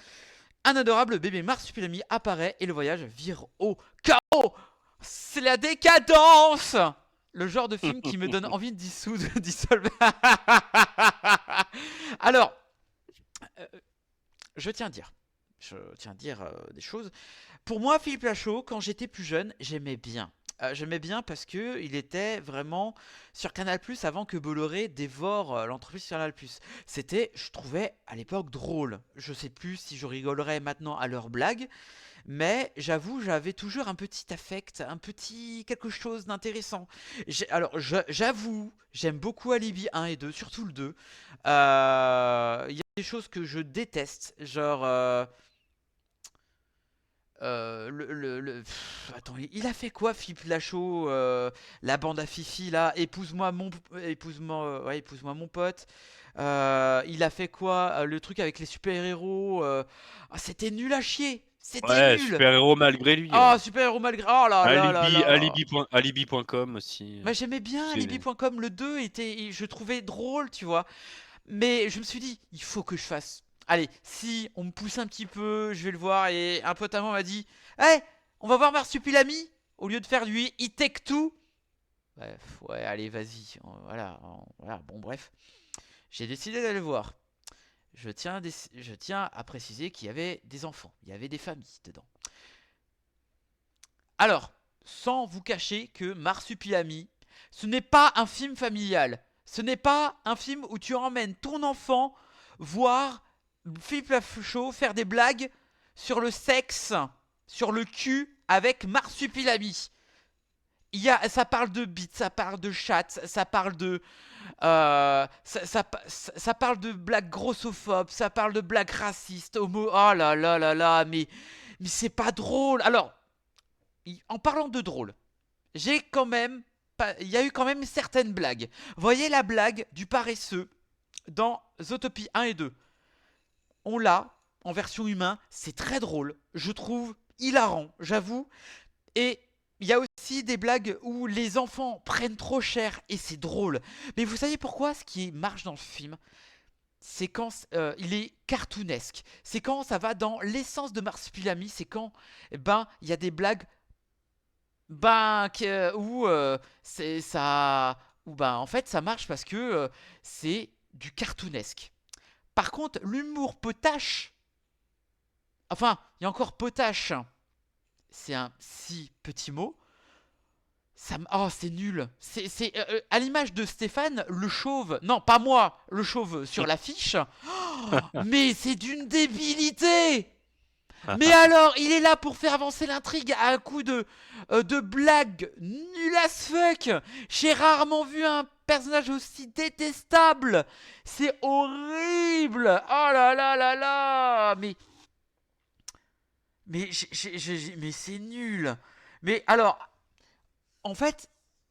Un adorable bébé marsupilami apparaît et le voyage vire au chaos. C'est la décadence. Le genre de film qui me donne envie de dissolver. Alors, je tiens à dire des choses. Pour moi, Philippe Lachaud, quand j'étais plus jeune, j'aimais bien. J'aimais bien parce que il était vraiment sur Canal+ avant que Bolloré dévore l'entreprise sur Canal+. C'était, je trouvais, à l'époque drôle. Je sais plus si je rigolerais maintenant à leurs blagues, mais j'avoue, j'avais toujours un petit affect, un petit quelque chose d'intéressant. Alors, j'avoue, j'aime beaucoup Alibi 1 et 2, surtout le 2. Il y a des choses que je déteste, genre... attends, il a fait quoi Philippe Lachaud, la bande à Fifi là, épouse-moi mon pote. Il a fait quoi, le truc avec les super-héros, c'était nul à chier. C'était nul. Super-héros malgré lui. Ah, super-héros malgré. Oh là là là là. Alibi.com aussi. Bah, j'aimais bien Alibi.com, le 2 était, je trouvais drôle, tu vois. Mais je me suis dit, il faut que je fasse. Allez, si on me pousse un petit peu, je vais le voir. Et un pote à moi m'a dit, hey, on va voir Marsupilami au lieu de faire du It Take Two. Bref, ouais, allez, vas-y. Voilà, bon, bref. J'ai décidé d'aller le voir. Je tiens à préciser qu'il y avait des enfants, il y avait des familles dedans. Alors, sans vous cacher que Marsupilami, ce n'est pas un film familial. Ce n'est pas un film où tu emmènes ton enfant voir Philippe Lachaud faire des blagues sur le sexe, sur le cul avec Marsupilami. Ça parle de bites, ça parle de chatte, ça parle de... ça parle de blagues grossophobes, ça parle de blagues racistes, homo... Oh là là là là, mais c'est pas drôle. Alors, en parlant de drôle, il y a eu quand même certaines blagues. Voyez la blague du paresseux dans Zootopie 1 et 2. On l'a en version humain, c'est très drôle, je trouve hilarant, j'avoue. Et il y a aussi des blagues où les enfants prennent trop cher et c'est drôle. Mais vous savez pourquoi ce qui marche dans le film, c'est quand il est cartoonesque. C'est quand ça va dans l'essence de Marsupilami, c'est quand il y a des blagues où où bah en fait ça marche parce que c'est du cartoonesque. Par contre, l'humour potache, enfin, il y a encore potache, hein. C'est un si petit mot. Oh, c'est nul. C'est à l'image de Stéphane, le chauve. Non, pas moi, le chauve sur l'affiche. Oh, mais c'est d'une débilité. Mais alors, il est là pour faire avancer l'intrigue à un coup de blagues nul as fuck. J'ai rarement vu un personnage aussi détestable. C'est horrible. Oh là là là là. Mais c'est nul. Mais alors, en fait,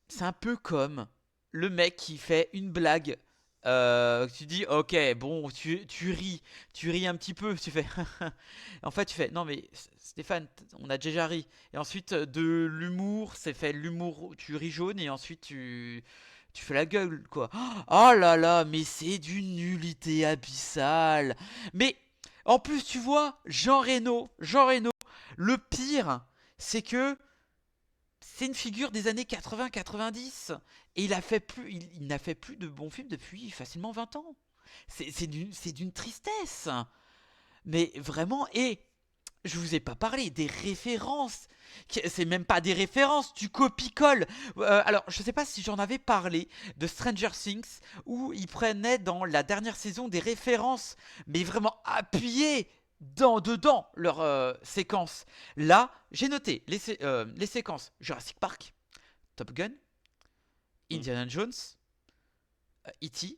c'est un peu comme le mec qui fait une blague. Tu dis, ok, bon, tu ris un petit peu, tu fais. En fait, tu fais, non mais Stéphane, on a déjà ri. Et ensuite, de l'humour, c'est fait l'humour, tu ris jaune et ensuite tu fais la gueule, quoi. Oh là là, mais c'est d'une nullité abyssale. Mais en plus, tu vois, Jean Reno, le pire, c'est que c'est une figure des années 80-90 et il n'a fait plus de bons films depuis facilement 20 ans. C'est d'une tristesse. Mais vraiment, et je vous ai pas parlé des références. C'est même pas des références, tu copie-colles. Alors, je sais pas si j'en avais parlé de Stranger Things où ils prenaient dans la dernière saison des références, mais vraiment appuyées dedans leur séquence. Là, j'ai noté les séquences Jurassic Park, Top Gun, Indiana Jones, E.T.,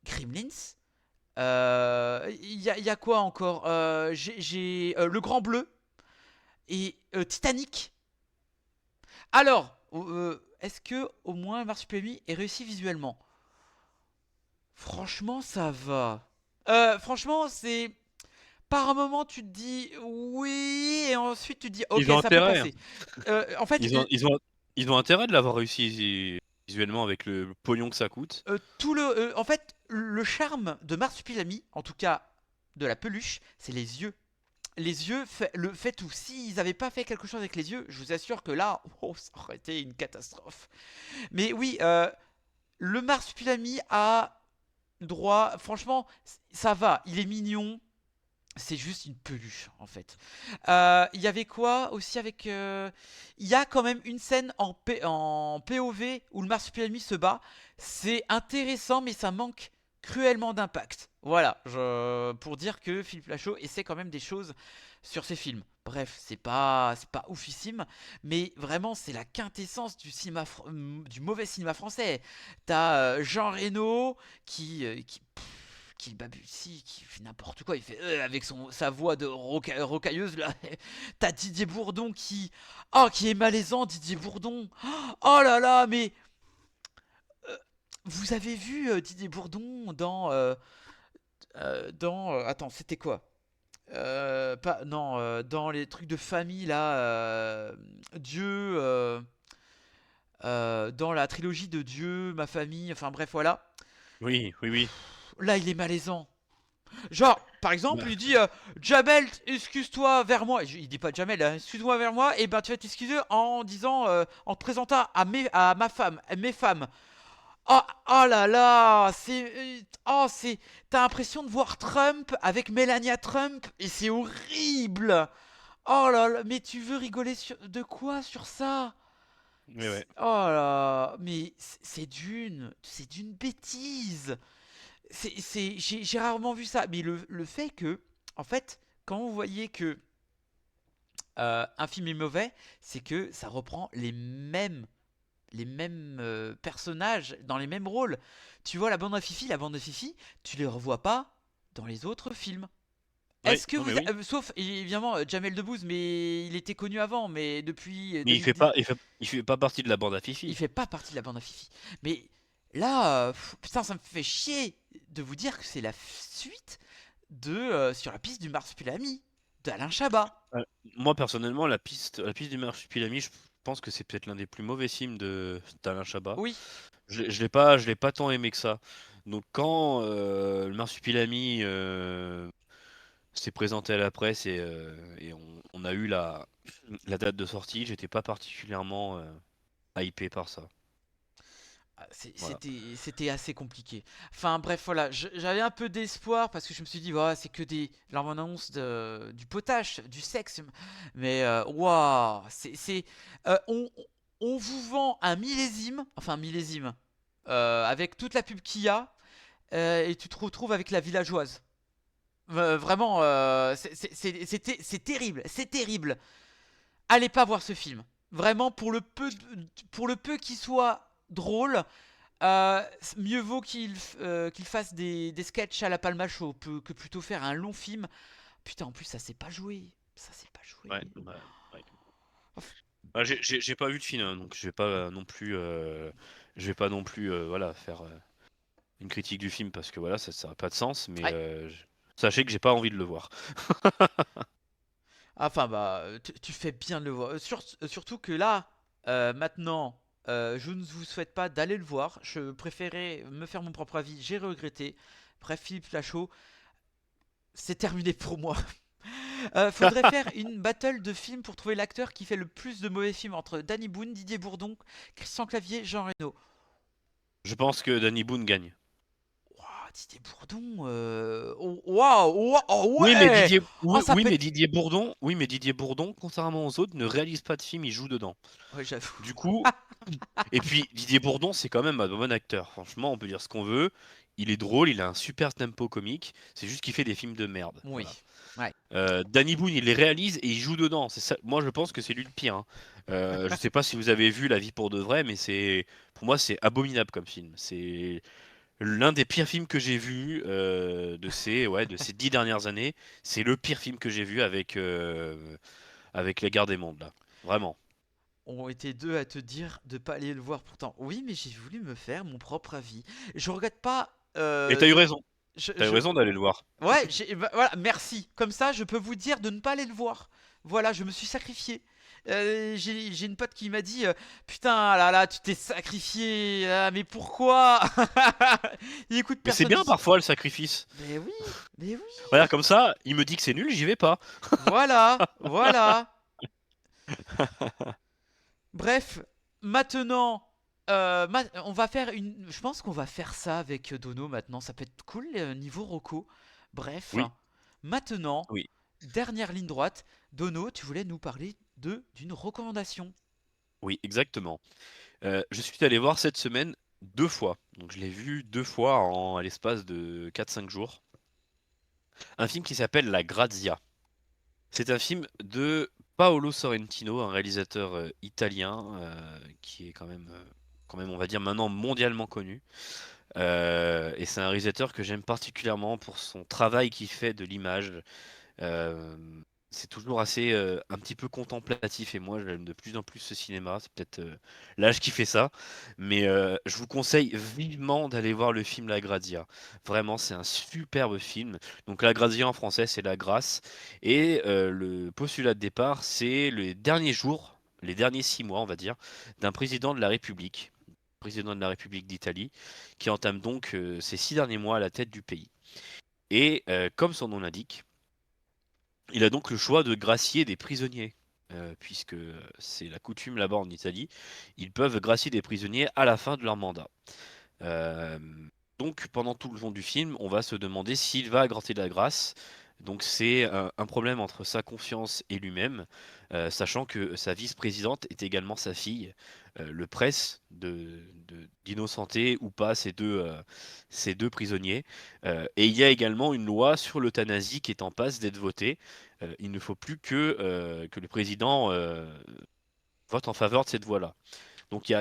Gremlins. Il y a quoi encore? J'ai Le Grand Bleu et Titanic. Alors, est-ce que au moins Marsupilami est réussi visuellement? Franchement, ça va. Franchement, c'est par un moment tu te dis oui et ensuite tu te dis ok, Ils ont ça peut intérêt. passer. En fait, Ils ont intérêt de l'avoir réussi visuellement avec le pognon que ça coûte. en fait, le charme de Marsupilami, en tout cas de la peluche, c'est les yeux. Les yeux fait tout. S'ils n'avaient pas fait quelque chose avec les yeux, je vous assure que là, oh, ça aurait été une catastrophe. Mais oui, le Marsupilami a droit. Franchement, ça va. Il est mignon. C'est juste une peluche en fait. Il y avait quoi aussi avec. Il y a quand même une scène en POV où le Marsupilami se bat. C'est intéressant, mais ça manque cruellement d'impact. Voilà, pour dire que Philippe Lachaud essaie quand même des choses sur ses films. Bref, c'est pas oufissime, mais vraiment c'est la quintessence du mauvais cinéma français. T'as Jean Reno qui balbutie, qui fait n'importe quoi, il fait avec sa voix de rocailleuse là. T'as Didier Bourdon qui est malaisant, Didier Bourdon. Oh là là, mais vous avez vu Didier Bourdon attends, c'était quoi? Pas non, dans les trucs de famille là, Dieu, dans la trilogie de Dieu, ma famille, enfin bref voilà. Oui, oui, oui. Là, il est malaisant. Genre, par exemple, il dit Jamel, excuse-toi vers moi. Il dit pas Jamel, excuse-moi vers moi. Et ben, tu vas t'excuser en disant, en te présentant à ma femme, à mes femmes. Oh, oh là là, t'as l'impression de voir Trump avec Melania Trump et c'est horrible. Oh là là, mais tu veux rigoler de quoi sur ça? Mais ouais. Oh là, mais c'est d'une bêtise. J'ai rarement vu ça, mais le fait que, en fait, quand vous voyez que un film est mauvais, c'est que ça reprend les mêmes personnages dans les mêmes rôles. Tu vois la bande à Fifi, tu les revois pas dans les autres films. Ouais, Est-ce que non, vous, mais oui. sauf évidemment Jamel Debbouze, mais il était connu avant, mais depuis Mais 2010, il fait pas partie de la bande à Fifi. il fait pas partie de la bande à Fifi. Mais là, putain, ça me fait chier de vous dire que c'est la suite de Sur la piste du Marsupilami d'Alain Chabat. Moi personnellement, la piste du Marsupilami, je pense que c'est peut-être l'un des plus mauvais films d'Alain Chabat. Oui. Je l'ai pas tant aimé que ça. Donc quand le Marsupilami s'est présenté à la presse et on a eu la date de sortie, j'étais pas particulièrement hypé par ça. Voilà. C'était assez compliqué. Enfin bref, voilà, j'avais un peu d'espoir parce que je me suis dit, voilà, c'est que des la bande-annonce du potage, du sexe. Mais waouh, on vous vend un millésime, enfin un millésime, avec toute la pub qu'il y a, et tu te retrouves avec la villageoise. Vraiment, c'est terrible, c'est terrible. Allez pas voir ce film. Vraiment, pour le peu qu'il soit drôle, mieux vaut qu'il fasse des sketchs à la Palma Show que plutôt faire un long film. Putain, en plus, ça s'est pas joué. Ça s'est pas joué. Ouais. Bah, j'ai pas vu le film, hein, donc je vais pas non plus, voilà, faire une critique du film parce que voilà, ça a pas de sens. Mais Ouais. sachez que j'ai pas envie de le voir. Enfin, bah, tu fais bien de le voir. Surtout que là, maintenant, je ne vous souhaite pas d'aller le voir. Je préférais me faire mon propre avis. J'ai regretté. Bref, Philippe Lachaud, c'est terminé pour moi. Faudrait faire une battle de films pour trouver l'acteur qui fait le plus de mauvais films entre Danny Boone, Didier Bourdon, Christian Clavier, Jean Reno. Je pense que Danny Boone gagne. Ah, Didier Bourdon, waouh, oh Oui, mais ouais. Didier, Oh, ça peut mais être... Didier Bourdon, contrairement aux autres, ne réalise pas de film, il joue dedans. Ouais, j'avoue. Du coup, et puis Didier Bourdon, c'est quand même un bon acteur. Franchement, on peut dire ce qu'on veut. Il est drôle, il a un super tempo comique. C'est juste qu'il fait des films de merde. Oui. Voilà. Ouais. Danny Boone, il les réalise et il joue dedans. C'est ça. Moi, je pense que c'est lui le pire, hein. Je sais pas si vous avez vu La vie pour de vrai, mais pour moi, c'est abominable comme film. C'est l'un des pires films que j'ai vu de ces 10 dernières années. C'est le pire film que j'ai vu avec Les Gardes des Mondes, là. Vraiment. Ont été deux à te dire de pas aller le voir pourtant. Oui, mais j'ai voulu me faire mon propre avis. Je regrette pas. Et t'as eu raison. Je, T'as eu je- raison d'aller le voir. Ouais, voilà, merci. Comme ça, je peux vous dire de ne pas aller le voir. Voilà, je me suis sacrifié. J'ai une pote qui m'a dit putain, là, tu t'es sacrifié. Mais pourquoi? Il écoute Mais c'est personne. bien parfois le sacrifice. Mais oui, mais oui. Regarde, comme ça, il me dit que c'est nul, j'y vais pas. Voilà. Bref, maintenant, on va faire une. Je pense qu'on va faire ça avec Dono maintenant. Ça peut être cool niveau Rocco. Bref, Oui. maintenant, Oui. dernière ligne droite. Dono, tu voulais nous parler d'une recommandation. Oui, exactement. Je suis allé voir cette semaine 2 fois. Donc je l'ai vu 2 fois à l'espace de 4-5 jours. Un film qui s'appelle La Grazia. C'est un film de Paolo Sorrentino, un réalisateur italien qui est quand même, on va dire, maintenant mondialement connu. Et c'est un réalisateur que j'aime particulièrement pour son travail qu'il fait de l'image. Euh, c'est toujours assez un petit peu contemplatif et moi j'aime de plus en plus ce cinéma. C'est peut-être l'âge qui fait ça, mais je vous conseille vivement d'aller voir le film La Grazia. Vraiment, c'est un superbe film. Donc La Grazia en français, c'est La Grâce, et le postulat de départ, c'est les derniers jours, les derniers 6 mois, on va dire, d'un président de la République. Président de la République d'Italie, qui entame donc ses 6 derniers mois à la tête du pays. Et comme son nom l'indique, il a donc le choix de gracier des prisonniers, puisque c'est la coutume là-bas en Italie. Ils peuvent gracier des prisonniers à la fin de leur mandat. Euh, donc pendant tout le long du film, on va se demander s'il va granter la grâce. Donc c'est un problème entre sa confiance et lui-même, sachant que sa vice-présidente est également sa fille. Le presse d'innocenter ou pas ces deux prisonniers. Et il y a également une loi sur l'euthanasie qui est en passe d'être votée. Il ne faut plus que le président vote en faveur de cette voie-là. Donc il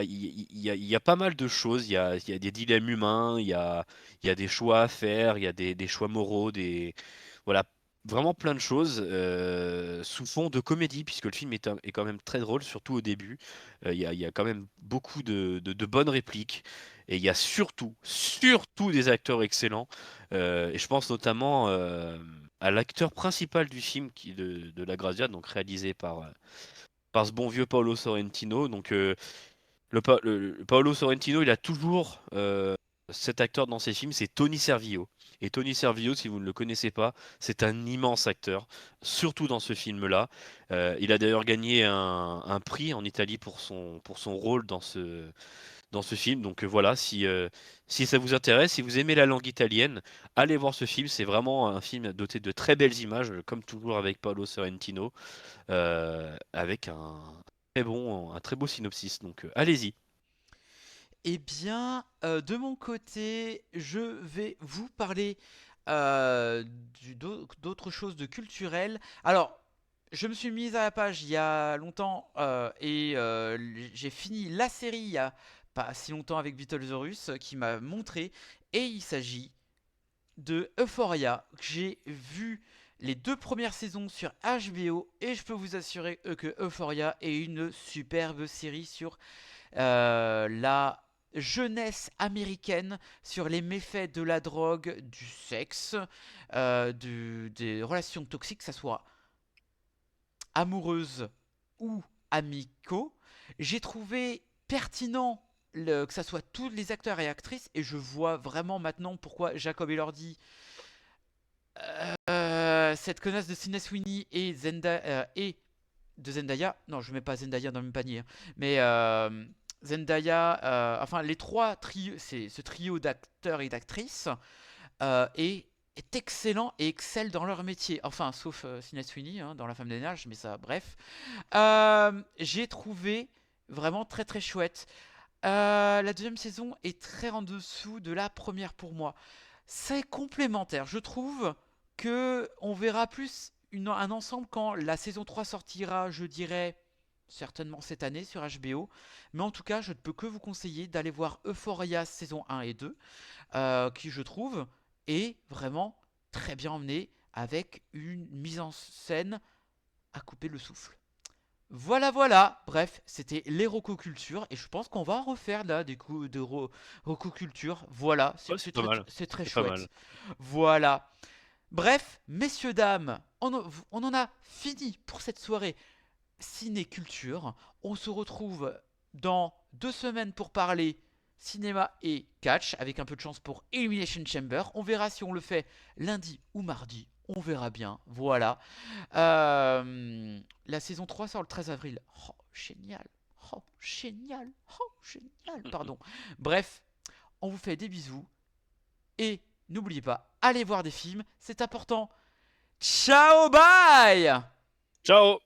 y a pas mal de choses, il y a des dilemmes humains, il y a des choix à faire, il y a des choix moraux, voilà, vraiment plein de choses sous fond de comédie, puisque le film est quand même très drôle, surtout au début. Il y a quand même beaucoup de bonnes répliques, et il y a surtout des acteurs excellents. Et je pense notamment à l'acteur principal du film de La Grazia, donc réalisé par ce bon vieux Paolo Sorrentino. Donc le Paolo Sorrentino, il a toujours cet acteur dans ces films, c'est Tony Servillo. Et Tony Servillo, si vous ne le connaissez pas, c'est un immense acteur, surtout dans ce film-là. Il a d'ailleurs gagné un prix en Italie pour son rôle dans ce film. Donc voilà, si ça vous intéresse, si vous aimez la langue italienne, allez voir ce film. C'est vraiment un film doté de très belles images, comme toujours avec Paolo Sorrentino, avec un très beau synopsis. Donc allez-y. Eh bien, de mon côté, je vais vous parler d'autres choses de culturel. Alors, je me suis mise à la page il y a longtemps et j'ai fini la série il y a pas si longtemps avec Beetlejuice qui m'a montré. Et il s'agit de Euphoria. J'ai vu les 2 premières saisons sur HBO et je peux vous assurer que Euphoria est une superbe série sur la jeunesse américaine, sur les méfaits de la drogue, du sexe, des relations toxiques, que ça soit amoureuses ou amicaux. J'ai trouvé pertinent que ça soit tous les acteurs et actrices, et je vois vraiment maintenant pourquoi Jacob Elordi, cette connasse de Sydney Sweeney et de Zendaya, non je mets pas Zendaya dans le même panier, mais Zendaya, enfin les trois trios, ce trio d'acteurs et d'actrices est excellent et excelle dans leur métier. Enfin, sauf Sydney Sweeney dans La Femme des Neiges, mais ça, bref. J'ai trouvé vraiment très très chouette. La 2e saison est très en dessous de la première pour moi. C'est complémentaire. Je trouve que on verra plus un ensemble quand la saison 3 sortira, je dirais certainement cette année sur HBO. Mais en tout cas, je ne peux que vous conseiller d'aller voir Euphoria saison 1 et 2, qui je trouve est vraiment très bien emmenée avec une mise en scène à couper le souffle. Voilà. Bref, c'était les rococultures et je pense qu'on va refaire là des coups de rococulture. Voilà, Ouais, c'est pas mal. c'est très C'est pas chouette. mal. Voilà. Bref, messieurs, dames, on en a fini pour cette soirée ciné-culture. On se retrouve dans 2 semaines pour parler cinéma et catch, avec un peu de chance pour Elimination Chamber. On verra si on le fait lundi ou mardi. On verra bien. Voilà. La saison 3 sort le 13 avril. Oh, génial. Oh, génial. Oh, génial. Pardon. Bref, on vous fait des bisous. Et n'oubliez pas, allez voir des films. C'est important. Ciao, bye. Ciao.